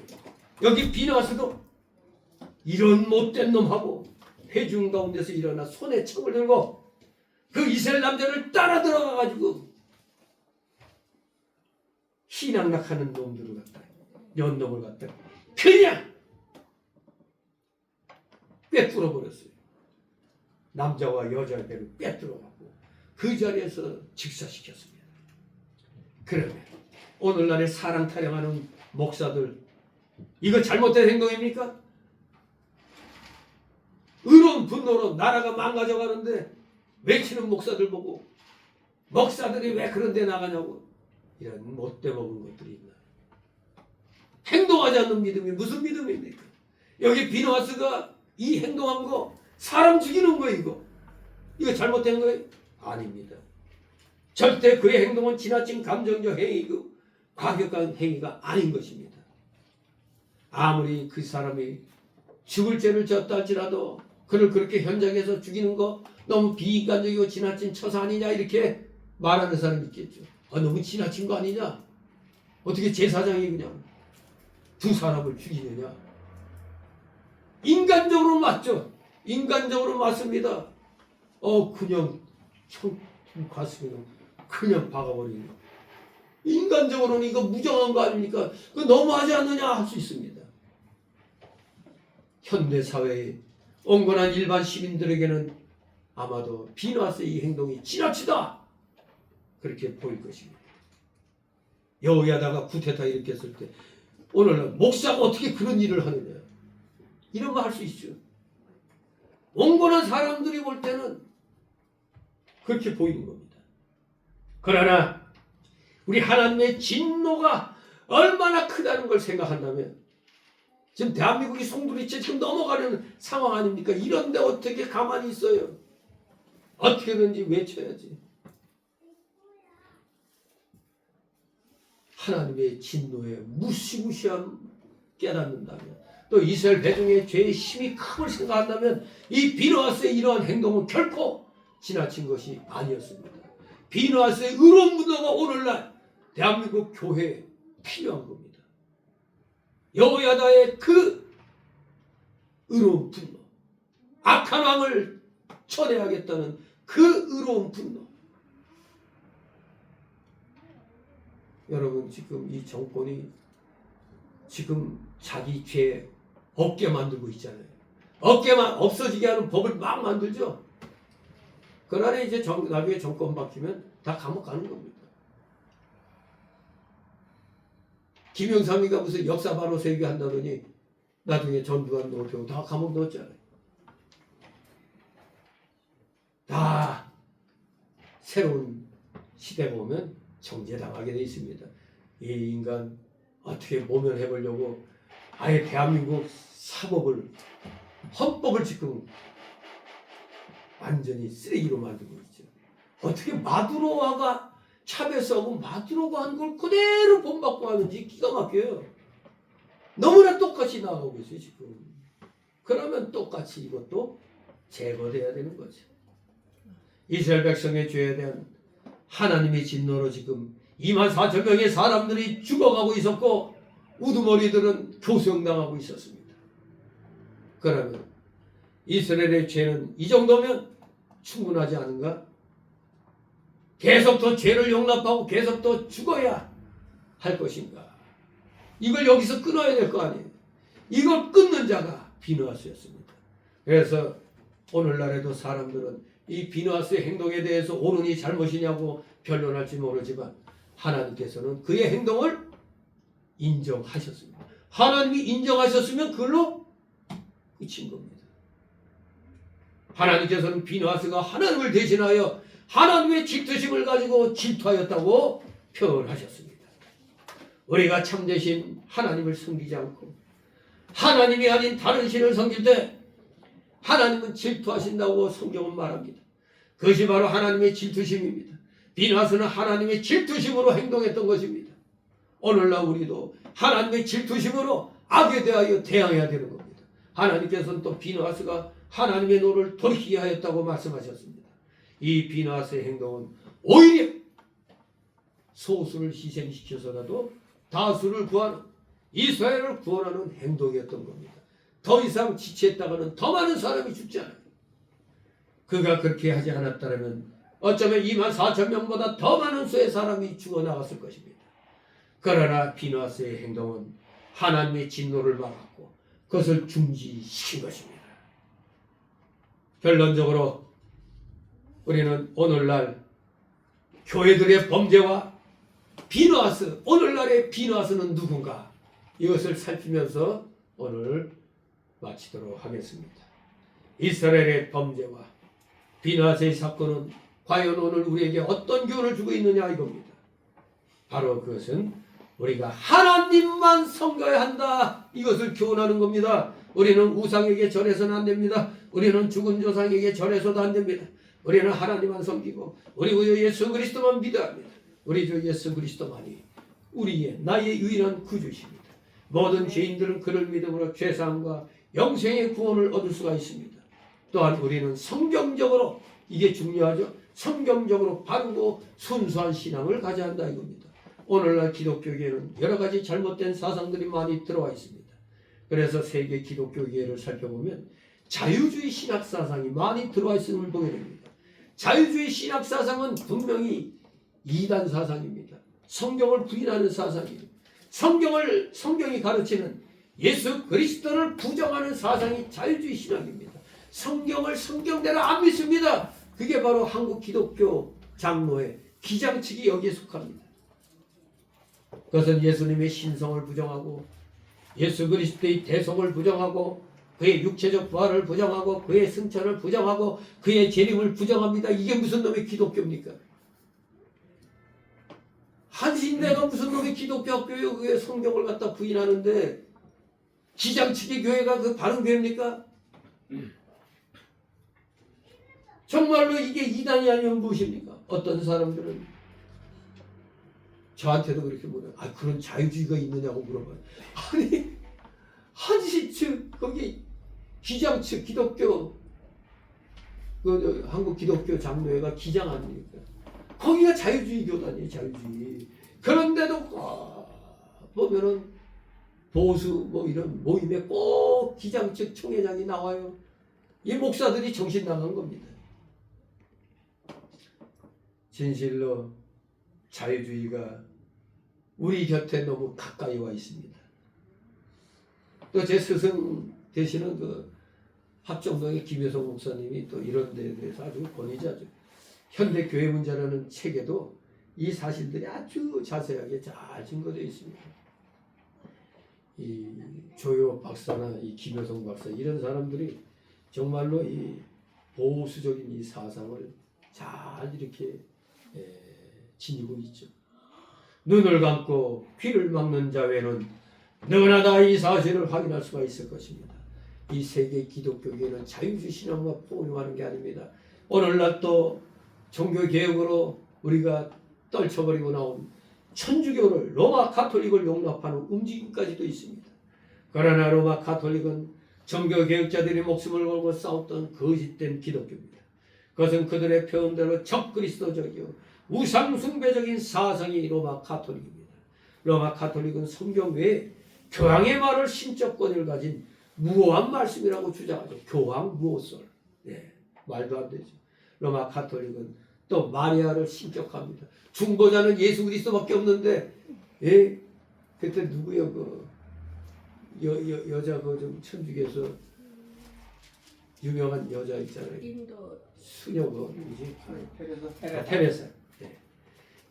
[SPEAKER 1] 여기 비누와서도 이런 못된 놈하고 회중 가운데서 일어나 손에 창을 들고 그 이스라엘 남자를 따라 들어가가지고 희낙낙하는 놈들을 갖다 연놈을 갖다 그냥 꿰뚫어 버렸어요. 남자와 여자의 배를 꿰뚫어가고 그 자리에서 직사시켰습니다. 그러면 오늘날의 사랑 타령하는 목사들 이거 잘못된 행동입니까? 의로운 분노로 나라가 망가져가는데 외치는 목사들 보고 목사들이 왜 그런 데 나가냐고 이런 못돼 먹은 것들이 있나. 행동하지 않는 믿음이 무슨 믿음입니까? 여기 비누아스가 이 행동한 거 사람 죽이는 거예요. 이거 잘못된 거예요? 아닙니다. 절대 그의 행동은 지나친 감정적 행위고 과격한 행위가 아닌 것입니다. 아무리 그 사람이 죽을 죄를 졌다 할지라도 그를 그렇게 현장에서 죽이는 거 너무 비인간적이고 지나친 처사 아니냐 이렇게 말하는 사람이 있겠죠. 너무 지나친 거 아니냐? 어떻게 제사장이 그냥 두 사람을 죽이느냐? 인간적으로 맞죠. 인간적으로 맞습니다. 그냥 가슴에 그냥 박아버리는 거. 인간적으로는 이거 무정한 거 아닙니까? 그 너무하지 않느냐 할 수 있습니다. 현대 사회의 온건한 일반 시민들에게는 아마도 비누아스의 이 행동이 지나치다 그렇게 보일 것입니다. 여야다가 쿠데타 일으켰을 때 오늘날 목사가 어떻게 그런 일을 하느냐 이런 거 할 수 있죠. 온건한 사람들이 볼 때는 그렇게 보이는 겁니다. 그러나 우리 하나님의 진노가 얼마나 크다는 걸 생각한다면 지금 대한민국이 송두리째 지금 넘어가는 상황 아닙니까? 이런데 어떻게 가만히 있어요? 어떻게든지 외쳐야지. 하나님의 진노에 무시무시함 깨닫는다면 또 이스라엘 백성의 죄의 힘이 큼을 생각한다면 이 비누아스의 이러한 행동은 결코 지나친 것이 아니었습니다. 비누아스의 의로운 분노가 오늘날 대한민국 교회에 필요한 겁니다. 여호야다의 그 의로운 분노, 악한 왕을 쳐내야겠다는 그 의로운 분노. 여러분 지금 이 정권이 지금 자기 죄 없게 만들고 있잖아요. 없게만 없어지게 하는 법을 막 만들죠. 그날에 이제 나중에 정권 바뀌면 다 감옥 가는 겁니다. 김영삼이가 무슨 역사 바로 세우게 한다더니 나중에 전두환 노태우 다 감옥 넣었잖아요. 다 새로운 시대 보면 정죄당하게 돼 있습니다. 이 인간 어떻게 모면해보려고 아예 대한민국 사법을 헌법을 지금 완전히 쓰레기로 만들고 있죠. 어떻게 마두로와가 차베스하고 마두로가 한 걸 그대로 본받고 하는지 기가 막혀요. 너무나 똑같이 나오고 있어요 지금. 그러면 똑같이 이것도 제거돼야 되는 거죠. 이스라엘 백성의 죄에 대한 하나님의 진노로 지금 24,000명의 사람들이 죽어가고 있었고 우두머리들은 교수형당하고 있었습니다. 그러면 이스라엘의 죄는 이 정도면 충분하지 않은가? 계속 더 죄를 용납하고 계속 더 죽어야 할 것인가? 이걸 여기서 끊어야 될 거 아니에요. 이걸 끊는 자가 비누아스였습니다. 그래서 오늘날에도 사람들은 이 비누아스의 행동에 대해서 옳으니 잘못이냐고 변론할지 모르지만 하나님께서는 그의 행동을 인정하셨습니다. 하나님이 인정하셨으면 그걸로 끝인 겁니다. 하나님께서는 비누아스가 하나님을 대신하여 하나님의 질투심을 가지고 질투하였다고 표현하셨습니다. 우리가 참되신 하나님을 섬기지 않고 하나님이 아닌 다른 신을 섬길 때 하나님은 질투하신다고 성경은 말합니다. 그것이 바로 하나님의 질투심입니다. 비누아스는 하나님의 질투심으로 행동했던 것입니다. 오늘날 우리도 하나님의 질투심으로 악에 대하여 대항해야 되는 겁니다. 하나님께서는 또 비누아스가 하나님의 노를 돌이키게 하였다고 말씀하셨습니다. 이 비누아스의 행동은 오히려 소수를 희생시켜서라도 다수를 구하는 이스라엘을 구원하는 행동이었던 겁니다. 더 이상 지체했다가는 더 많은 사람이 죽잖아요. 그가 그렇게 하지 않았다면 어쩌면 24,000명보다 더 많은 수의 사람이 죽어나갔을 것입니다. 그러나 비누아스의 행동은 하나님의 진노를 막았고 그것을 중지시킨 것입니다. 결론적으로 우리는 오늘날 교회들의 범죄와 비누아스, 오늘날의 비누아스는 누군가 이것을 살피면서 오늘 마치도록 하겠습니다. 이스라엘의 범죄와 비누아스의 사건은 과연 오늘 우리에게 어떤 교훈을 주고 있느냐 이겁니다. 바로 그것은 우리가 하나님만 섬겨야 한다 이것을 교훈하는 겁니다. 우리는 우상에게 절해서는 안 됩니다. 우리는 죽은 조상에게 절해서도 안 됩니다. 우리는 하나님만 섬기고 우리 주 예수 그리스도만 믿어야 합니다. 우리 주 예수 그리스도만이 우리의 나의 유일한 구주십니다. 모든 죄인들은 그를 믿음으로 죄사함과 영생의 구원을 얻을 수가 있습니다. 또한 우리는 성경적으로 이게 중요하죠. 성경적으로 바르고 순수한 신앙을 가져야 한다 이겁니다. 오늘날 기독교계에는 여러 가지 잘못된 사상들이 많이 들어와 있습니다. 그래서 세계 기독교계를 살펴보면 자유주의 신학 사상이 많이 들어와 있음을 보게 됩니다. 자유주의 신학 사상은 분명히 이단 사상입니다. 성경을 부인하는 사상이에요. 성경이 가르치는 예수 그리스도를 부정하는 사상이 자유주의 신학입니다. 성경을 성경대로 안 믿습니다. 그게 바로 한국 기독교 장로의 기장측이 여기에 속합니다. 그것은 예수님의 신성을 부정하고 예수 그리스도의 대속을 부정하고 그의 육체적 부활을 부정하고 그의 승천을 부정하고 그의 재림을 부정합니다. 이게 무슨 놈의 기독교입니까? 한신대가 무슨 놈의 기독교 학교예요? 그게 성경을 갖다 부인하는데 기장측의 교회가 그 바른 교회입니까? 정말로 이게 이단이 아니면 무엇입니까? 어떤 사람들은 저한테도 그렇게 물어요. 아, 그런 자유주의가 있느냐고 물어봐요. 아니, 한신 측 거기 기장 측 기독교 한국 기독교 장로회가 기장 아닙니까? 거기가 자유주의 교단이에요. 자유주의. 그런데도 보면은 보수 뭐 이런 모임에 꼭 기장 측 총회장이 나와요. 이 목사들이 정신 나간 겁니다. 진실로 자유주의가 우리 곁에 너무 가까이 와 있습니다. 또 제 스승 되시는 그 합정동의 김효성 목사님이 또 이런 데에 대해서 아주 권위자죠. 현대 교회 문제라는 책에도 이 사실들이 아주 자세하게 잘 증거되어 있습니다. 이 조효 박사나 이 김효성 박사 이런 사람들이 정말로 이 보수적인 이 사상을 잘 이렇게 지니고 있죠. 눈을 감고 귀를 막는 자외에는 너나 다 이 사실을 확인할 수가 있을 것입니다. 이 세계 기독교계는 자유주의 신앙과 포용하는 게 아닙니다. 오늘날 또 종교개혁으로 우리가 떨쳐버리고 나온 천주교를 로마 가톨릭을 용납하는 움직임까지도 있습니다. 그러나 로마 가톨릭은 종교개혁자들이 목숨을 걸고 싸웠던 거짓된 기독교입니다. 그것은 그들의 표현대로 적그리스도적이요 우상숭배적인 사상이 로마 가톨릭입니다. 로마 가톨릭은 성경 외에 교황의 말을 신적 권위를 가진 무오한 말씀이라고 주장하죠. 교황 무오설. 네, 말도 안 되죠. 로마 가톨릭은 또 마리아를 신격합니다. 중보자는 예수 그리스도밖에 없는데, 예, 그때 누구요? 그 여자 그 좀 천주교에서 유명한 여자 있잖아요.
[SPEAKER 2] 인도
[SPEAKER 1] 수녀 그 누구지? 테레사. 네.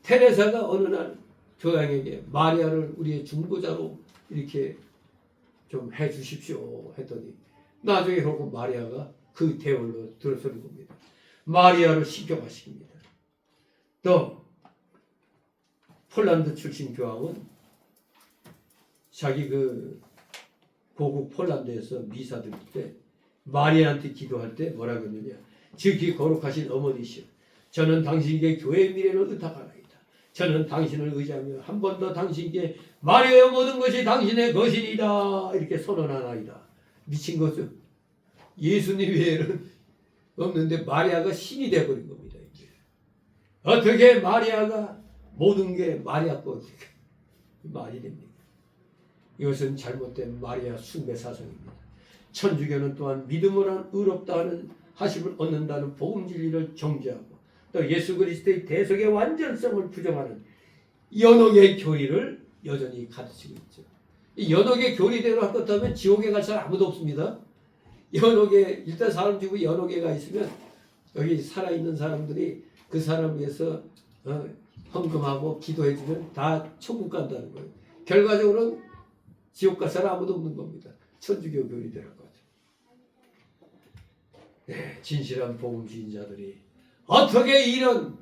[SPEAKER 1] 테레사가 어느 날 교황에게 마리아를 우리의 중보자로 이렇게 좀 해주십시오 했더니 나중에 결국 마리아가 그 대열로 들어서는 겁니다. 마리아를 신격하십니다. 또 폴란드 출신 교황은 자기 그 고국 폴란드에서 미사 드릴 때 마리아한테 기도할 때 뭐라고 했느냐. 지극히 거룩하신 어머니시여, 저는 당신께 교회의 미래를 의탁하나이다. 저는 당신을 의지하며 한 번 더 당신께 마리아의 모든 것이 당신의 것이니이다 이렇게 선언하나이다. 미친 거죠. 예수님 외에는 없는데 마리아가 신이 되어버린 겁니다. 이제. 어떻게 마리아가 모든 게 마리아 거 말이 됩니까? 이것은 잘못된 마리아 숭배 사상입니다. 천주교는 또한 믿음을 한 의롭다 하는 하심을 얻는다는 복음 진리를 정죄하고 또 예수 그리스도의 대속의 완전성을 부정하는 연옥의 교리를 여전히 가르치고 있죠. 이 연옥의 교리대로 할 것 하면 지옥에 갈 사람 아무도 없습니다. 연옥에 일단 사람 중에 연옥에가 있으면 여기 살아있는 사람들이 그 사람 위해서 헌금하고 기도해주면 다 천국 간다는 거예요. 결과적으로는 지옥 갈 사람 아무도 없는 겁니다. 천주교 교리대로 하죠. 네, 진실한 복음주의자들이 어떻게 이런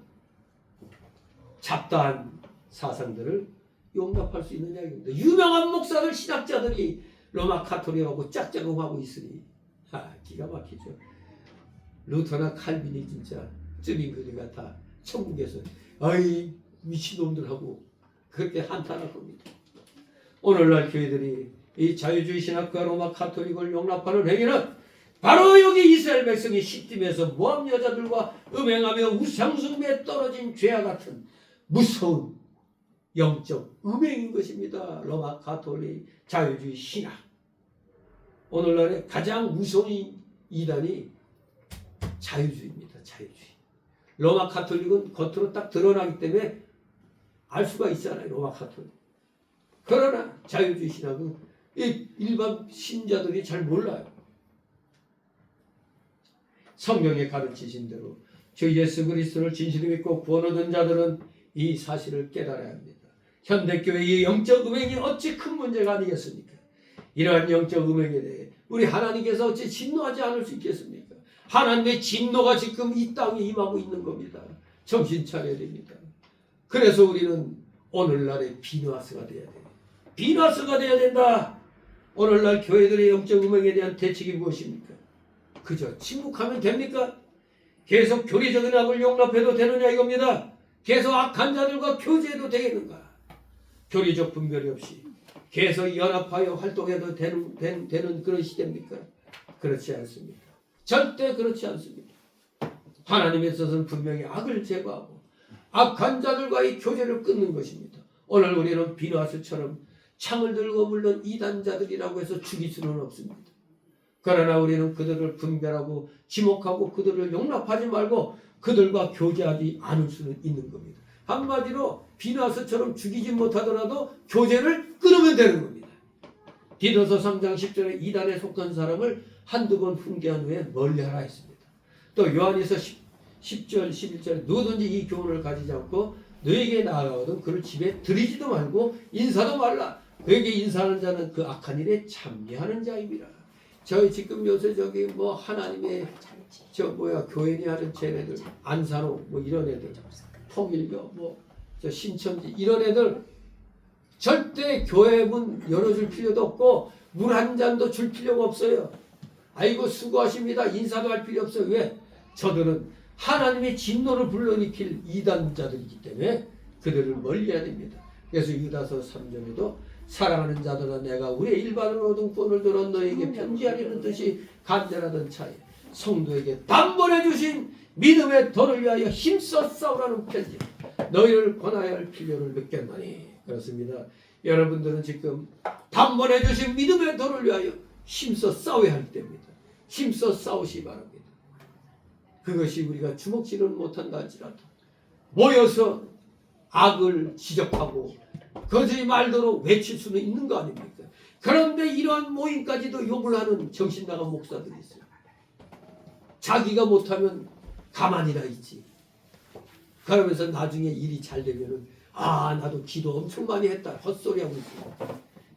[SPEAKER 1] 잡다한 사상들을 용납할 수 있느냐 이겁니다. 유명한 목사들 신학자들이 로마 가톨릭하고 짝짝꿍하고 있으니 기가 막히죠. 루터나 칼빈이 진짜 쯔빙그리가 다 천국에서 아이 미친놈들하고 그렇게 한탄할 겁니다. 오늘날 교회들이 이 자유주의 신학과 로마 가톨릭을 용납하는 행위는 바로 여기 이스라엘 백성이 시딤에서 모함 여자들과 음행하며 우상숭배에 떨어진 죄와 같은 무서운 영적 음행인 것입니다. 로마 가톨릭 자유주의 신학. 오늘날의 가장 무서운 이단이 자유주의입니다. 자유주의. 로마 가톨릭은 겉으로 딱 드러나기 때문에 알 수가 있잖아요. 로마 가톨릭. 그러나 자유주의 신학은 이 일반 신자들이 잘 몰라요. 성경에 가르치신 대로 주 예수 그리스도를 진실히 믿고 구원 얻은 자들은 이 사실을 깨달아야 합니다. 현대교회의 영적 음행이 어찌 큰 문제가 아니겠습니까? 이러한 영적 음행에 대해 우리 하나님께서 어찌 진노하지 않을 수 있겠습니까? 하나님의 진노가 지금 이 땅에 임하고 있는 겁니다. 정신 차려야 됩니다. 그래서 우리는 오늘날의 비누아스가 돼야 돼요. 비누아스가 돼야 된다. 오늘날 교회들의 영적 음행에 대한 대책이 무엇입니까? 그저 침묵하면 됩니까? 계속 교리적인 악을 용납해도 되느냐 이겁니다. 계속 악한 자들과 교제해도 되겠는가? 교리적 분별이 없이 계속 연합하여 활동해도 되는 그런 시대입니까? 그렇지 않습니다. 절대 그렇지 않습니다. 하나님에 있어서는 분명히 악을 제거하고 악한 자들과의 교제를 끊는 것입니다. 오늘 우리는 비누아스처럼 창을 들고 물론 이단자들이라고 해서 죽일 수는 없습니다. 그러나 우리는 그들을 분별하고 지목하고 그들을 용납하지 말고 그들과 교제하지 않을 수는 있는 겁니다. 한마디로 비누아스처럼 죽이지 못하더라도 교제를 끊으면 되는 겁니다. 디도서 3장 10절에 이단에 속한 사람을 한두 번 훈계한 후에 멀리하라 했습니다. 또 요한에서 10절 11절에 누구든지 이 교훈을 가지지 않고 너에게 나아가거든 그를 집에 들이지도 말고 인사도 말라. 그에게 인사하는 자는 그 악한 일에 참여하는 자입니다. 저희 지금 요새 저기 뭐 하나님의 교회니 하는 쟤네들 안산호 뭐 이런 애들 통일교 뭐 저 신천지 이런 애들 절대 교회 문 열어줄 필요도 없고 물 한 잔도 줄 필요가 없어요. 아이고 수고하십니다. 인사도 할 필요 없어요. 왜? 저들은 하나님의 진노를 불러일으킬 이단자들이기 때문에 그들을 멀리해야 됩니다. 그래서 유다서 3절에도 사랑하는 자들아 내가 우리의 일반으로 얻은 구원을 들어 너에게 편지하려는 뜻이 간절하던 차에 성도에게 단번에 주신 믿음의 도를 위하여 힘써 싸우라는 편지 너희를 권하여야 할 필요를 느꼈나니 그렇습니다. 여러분들은 지금 단번에 주신 믿음의 도를 위하여 힘써 싸워야 하기 때문입니다. 힘써 싸우시 바랍니다. 그것이 우리가 주먹질은 못한다 할지라도 모여서 악을 지적하고 거짓 말대로 외칠 수는 있는 거 아닙니까? 그런데 이러한 모임까지도 욕을 하는 정신나간 목사들이 있어요. 자기가 못하면 가만히나 있지. 그러면서 나중에 일이 잘 되면은 나도 기도 엄청 많이 했다. 헛소리하고 있고.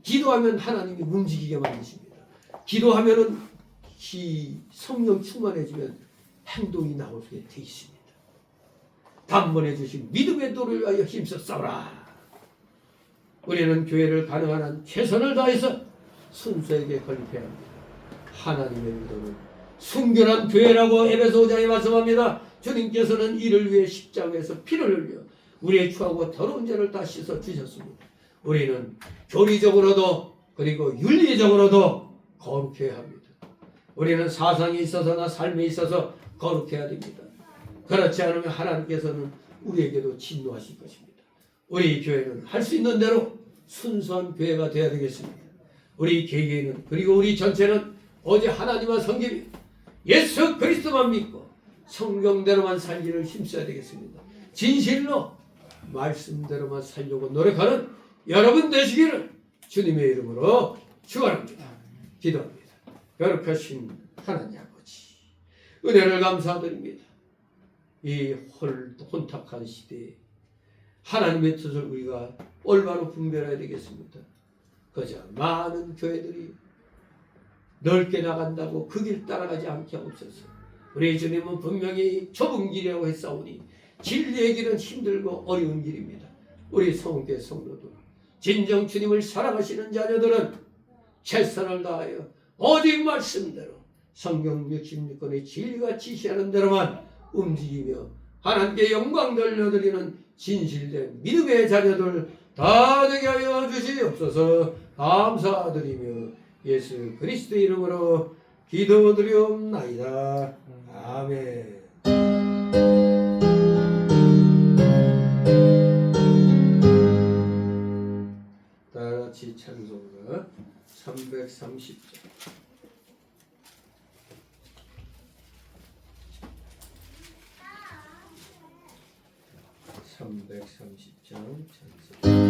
[SPEAKER 1] 기도하면 하나님이 움직이게 만드십니다. 기도하면은 성령 충만해지면 행동이 나오게 돼 있습니다. 단번에 주신 믿음의 도를 위하여 힘써 싸우라. 우리는 교회를 가능한 한 최선을 다해서 순수에게 건립해야 합니다. 하나님의 의도는 순결한 교회라고 에베소 5장에 말씀합니다. 주님께서는 이를 위해 십자가에서 피를 흘려 우리의 추하고 더러운 죄를 다 씻어 주셨습니다. 우리는 교리적으로도 그리고 윤리적으로도 거룩해야 합니다. 우리는 사상에 있어서나 삶에 있어서 거룩해야 됩니다. 그렇지 않으면 하나님께서는 우리에게도 진노하실 것입니다. 우리 교회는 할 수 있는 대로 순수한 교회가 되어야 되겠습니다. 우리 개개인은 그리고 우리 전체는 오직 하나님만 섬기며 예수 그리스도만 믿고 성경대로만 살기를 힘써야 되겠습니다. 진실로 말씀대로만 살려고 노력하는 여러분 되시기를 주님의 이름으로 축원합니다. 기도합니다. 거룩하신 하나님 아버지 은혜를 감사드립니다. 이 혼탁한 시대에 하나님의 뜻을 우리가 올바로 분별해야 되겠습니다. 그저 많은 교회들이 넓게 나간다고 그 길 따라가지 않게 하옵소서. 우리 주님은 분명히 좁은 길이라고 했사오니 진리의 길은 힘들고 어려운 길입니다. 우리 성교회 성도들 진정 주님을 사랑하시는 자녀들은 최선을 다하여 오직 말씀대로 성경 66권의 진리가 지시하는 대로만 움직이며 하나님께 영광 돌려드리는 진실된 믿음의 자녀들 다 되게 하여 주시옵소서. 감사드리며 예수 그리스도의 이름으로 기도드리옵나이다. 아멘. 다같이 찬송가 330장. 330장 찬송.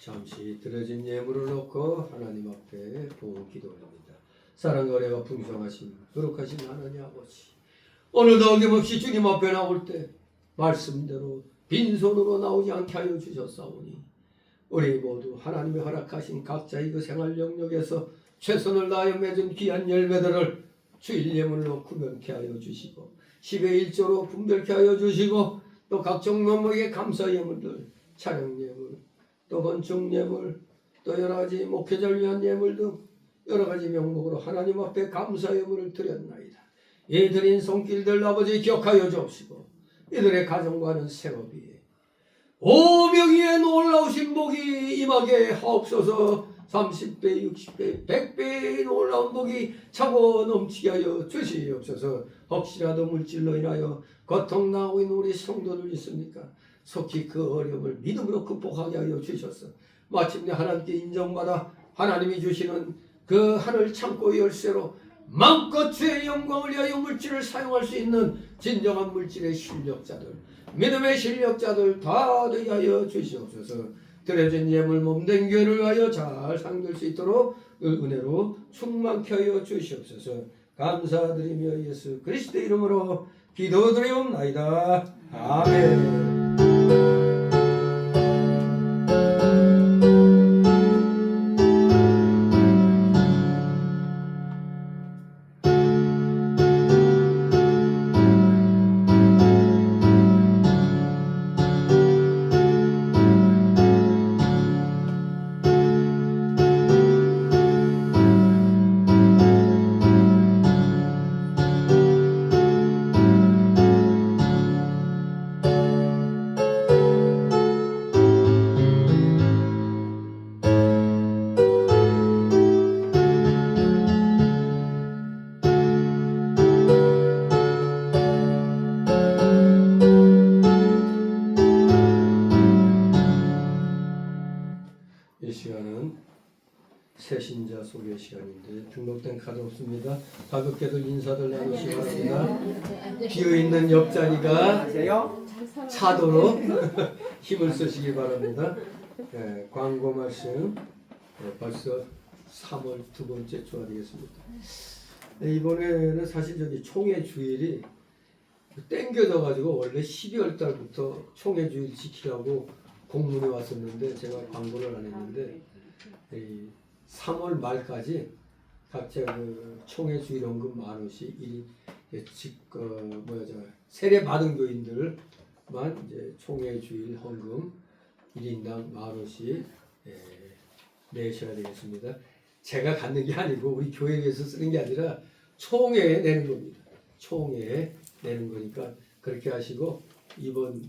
[SPEAKER 1] 잠시 드려진 예물을 놓고 하나님 앞에 부어 기도합니다. 사랑과 은혜가 풍성하신 거룩하신 하나님 아버지, 오늘도 어김없이 주님 앞에 나올 때 말씀대로 빈손으로 나오지 않게 하여 주셨사오니 우리 모두 하나님의 허락하신 각자의 그 생활 영역에서 최선을 다하여 맺은 귀한 열매들을 주일 예물로 구별케 하여 주시고 10의 1조로 분별케 하여 주시고 또 각종 명목의 감사 예물들, 찬양 예물, 또 건축 예물, 또 여러 가지 목회자를 위한 예물 등 여러 가지 명목으로 하나님 앞에 감사 예물을 드렸나이다. 이들인 손길들 아버지 기억하여 주옵시고 이들의 가정과는 생업이 오병이의 놀라우신 복이 임하게 하옵소서. 30배, 60배, 100배의 놀라운 복이 차고 넘치게 하여 주시옵소서. 혹시라도 물질로 인하여 고통당하고 있는 우리 성도들 있습니까? 속히 그 어려움을 믿음으로 극복하게 하여 주셔서 마침내 하나님께 인정받아 하나님이 주시는 그 하늘 창고의 열쇠로 마음껏 주의 영광을 위하여 물질을 사용할 수 있는 진정한 물질의 실력자들, 믿음의 실력자들 다 되게 하여 주시옵소서. 드려진 예물 몸된 교회를 위하여 잘 상될 수 있도록 은혜로 충만케 하여 주시옵소서. 감사드리며 예수 그리스도의 이름으로 기도드리옵나이다. 아멘. 이 시간은 새신자 소개 시간인데 등록된 카드 없습니다. 가볍게들 인사들 나누시기 바랍니다. 비어있는 옆자리가 차도록 힘을 쓰시기 바랍니다. 광고 말씀 벌써 3월 두 번째 주가 되겠습니다. 이번에는 사실 저기 총회 주일이 땡겨져 가지고 원래 12월 달부터 총회 주일 지키라고 공문이 왔었는데 제가 광고를 안 했는데 3월 말까지 각자 그 총회 주일 헌금 10,000원씩 세례 받은 교인들만 이제 총회 주일 헌금 1인당 10,000원씩 내셔야 되겠습니다. 제가 갖는 게 아니고 우리 교회에서 쓰는 게 아니라 총회에 내는 겁니다. 총회에 내는 거니까 그렇게 하시고 이번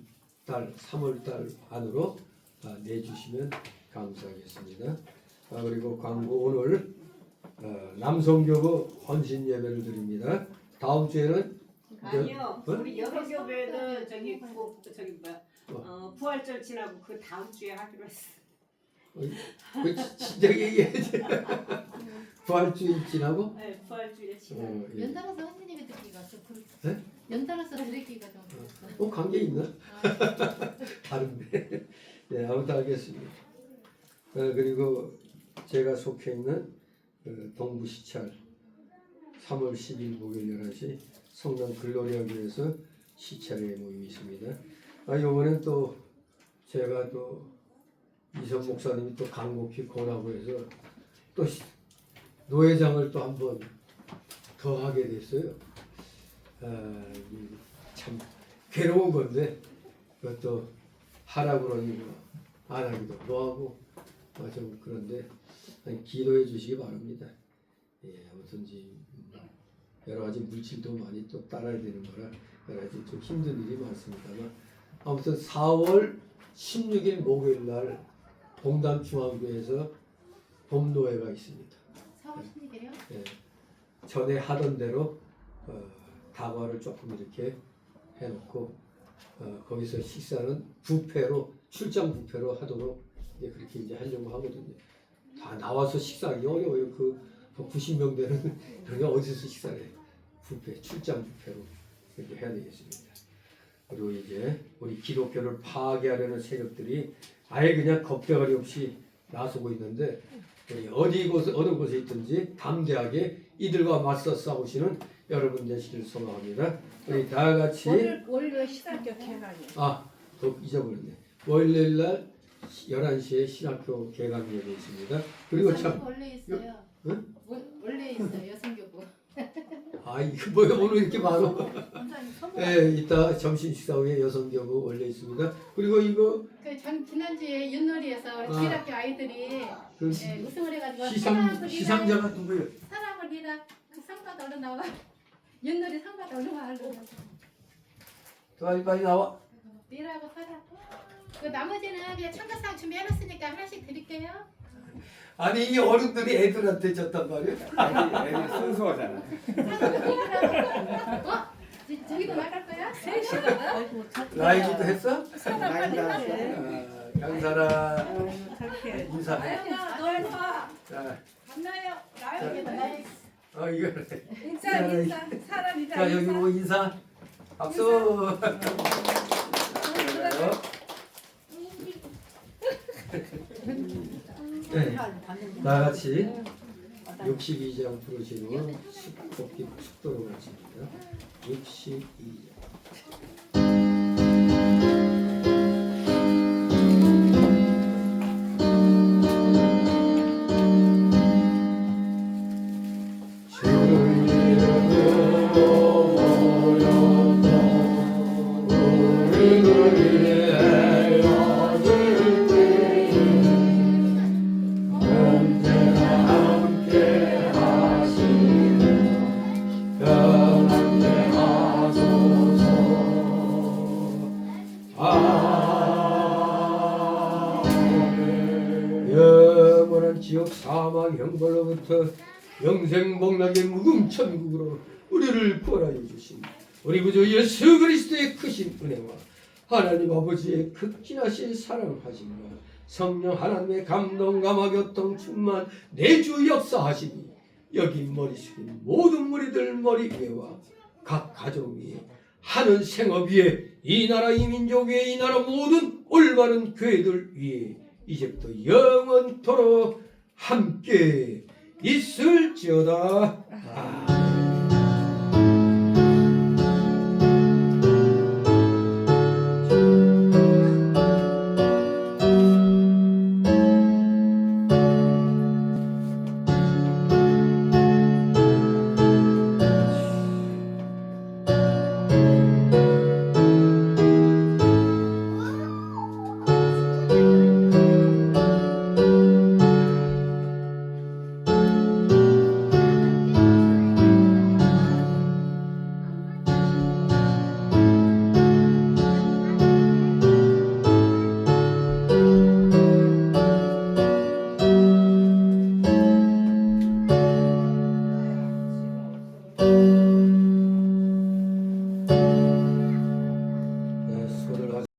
[SPEAKER 1] 달 3월 달 안으로 내주시면 감사하겠습니다. 그리고 광고 오늘 남성교부 헌신 예배를 드립니다. 다음 주에는
[SPEAKER 3] 아니요. 우리 여성교회는 부활절 지나고 그 다음 주에 하기로 했어.
[SPEAKER 1] 그 진짜 얘기해야지. 부활주일 지나고?
[SPEAKER 3] 네, 부활주일에 지나고.
[SPEAKER 1] 예.
[SPEAKER 4] 연달아서 헌신 예배 드리기가 좀 그렇죠.
[SPEAKER 1] 네?
[SPEAKER 4] 연달아서 드리기가 좀 그렇죠.
[SPEAKER 1] 관계 있나? 다른데. 네, 아무튼 알겠습니다. 그리고 제가 속해 있는 동부 시찰 3월 10일 목요일 11시 성남 글로리아 교회에서 시찰회 모임이 있습니다. 이번엔 또 제가 또 이선 목사님이 또 간곡히 권하고 해서 또 노회장을 또 한 번 더 하게 됐어요. 참 괴로운 건데 그것도 하라고 그러니 안 하기도 뭐하고 좀 그런데 기도해 주시기 바랍니다. 아무튼 여러 가지 물질도 많이 또 따라야 되는 거라 여러 가지 좀 힘든 일이 많습니다만 아무튼 4월 16일 목요일 날 봉담 중앙교회에서 봄노회가 있습니다.
[SPEAKER 4] 4월 16일이요?
[SPEAKER 1] 네. 전에 하던 대로 다과를 조금 이렇게 해놓고 거기서 식사는 뷔페로 출장 뷔페로 하도록 그렇게 이제 하려고 하거든요. 다 나와서 식사하기 어려워요. 그 90명 되는 그게 어디서 식사를 해? 뷔페 출장 뷔페로 이렇게 해야 되겠습니다. 그리고 이제 우리 기독교를 파괴하려는 세력들이 아예 그냥 겁대가리 없이 나서고 있는데 어느 곳에 있든지 담대하게 이들과 맞서 싸우시는 여러분 되시길 소망합니다. 우리 다 같이
[SPEAKER 2] 월요 시작교 개강이요.
[SPEAKER 1] 또 잊어버렸네. 월요일 날 11시에 신학교 개강 예배 있습니다. 그리고 참
[SPEAKER 4] 원래 있어요.
[SPEAKER 1] 응?
[SPEAKER 4] 원래 있어요. 여성교부.
[SPEAKER 1] 이거 뭐야 오늘 이렇게 많어.
[SPEAKER 4] 원장님 선물.
[SPEAKER 1] 네, 이따 점심 식사 후에 여성교부 원래 있습니다. 그리고 이거
[SPEAKER 4] 지난주에 윷놀이에서 지학교 아이들이
[SPEAKER 1] 그
[SPEAKER 4] 우승을 해가지고
[SPEAKER 1] 시상자가 누구예요?
[SPEAKER 4] 사랑을 이라 그 상가도 얼른 나와. 윷놀이 상 받아 얼른 와 얼른.
[SPEAKER 1] 빨리 나와.
[SPEAKER 4] 일하고 살아. 그 나머지는 그냥 참가상 준비해놨으니까 하나씩 드릴게요.
[SPEAKER 1] 아니 이 어른들이 애들한테 줬단 말이야.
[SPEAKER 2] 애들이 순수하잖아.
[SPEAKER 4] 저기도 나갈 거야?
[SPEAKER 1] 라이기도 했어?
[SPEAKER 2] 나이다.
[SPEAKER 1] 강사라 인사.
[SPEAKER 2] 아,
[SPEAKER 1] 자,
[SPEAKER 4] 만나요.
[SPEAKER 1] 이거
[SPEAKER 2] 인사 사람이다.
[SPEAKER 1] 자 여기 뭐 인사. 박수. 네, 다 같이 62장 부르시고 속도로 마칩니다. 62장. 영원한 지옥 사망 형벌로부터 영생복락의 묵음 천국으로 우리를 구원하여 주신 우리 구주 예수 그리스도의 크신 은혜와 하나님 아버지의 극진하신 사랑하심과 성령 하나님의 감동 감화 교통 충만 내주 역사하시니 여기 머리 숙인 모든 무리들 머리 위에와 각 가족 위에 하는 생업 위에 이 나라 이 민족 위에 이 나라 모든 올바른 교회들 위에 이제부터 영원토록 함께 있을지어다.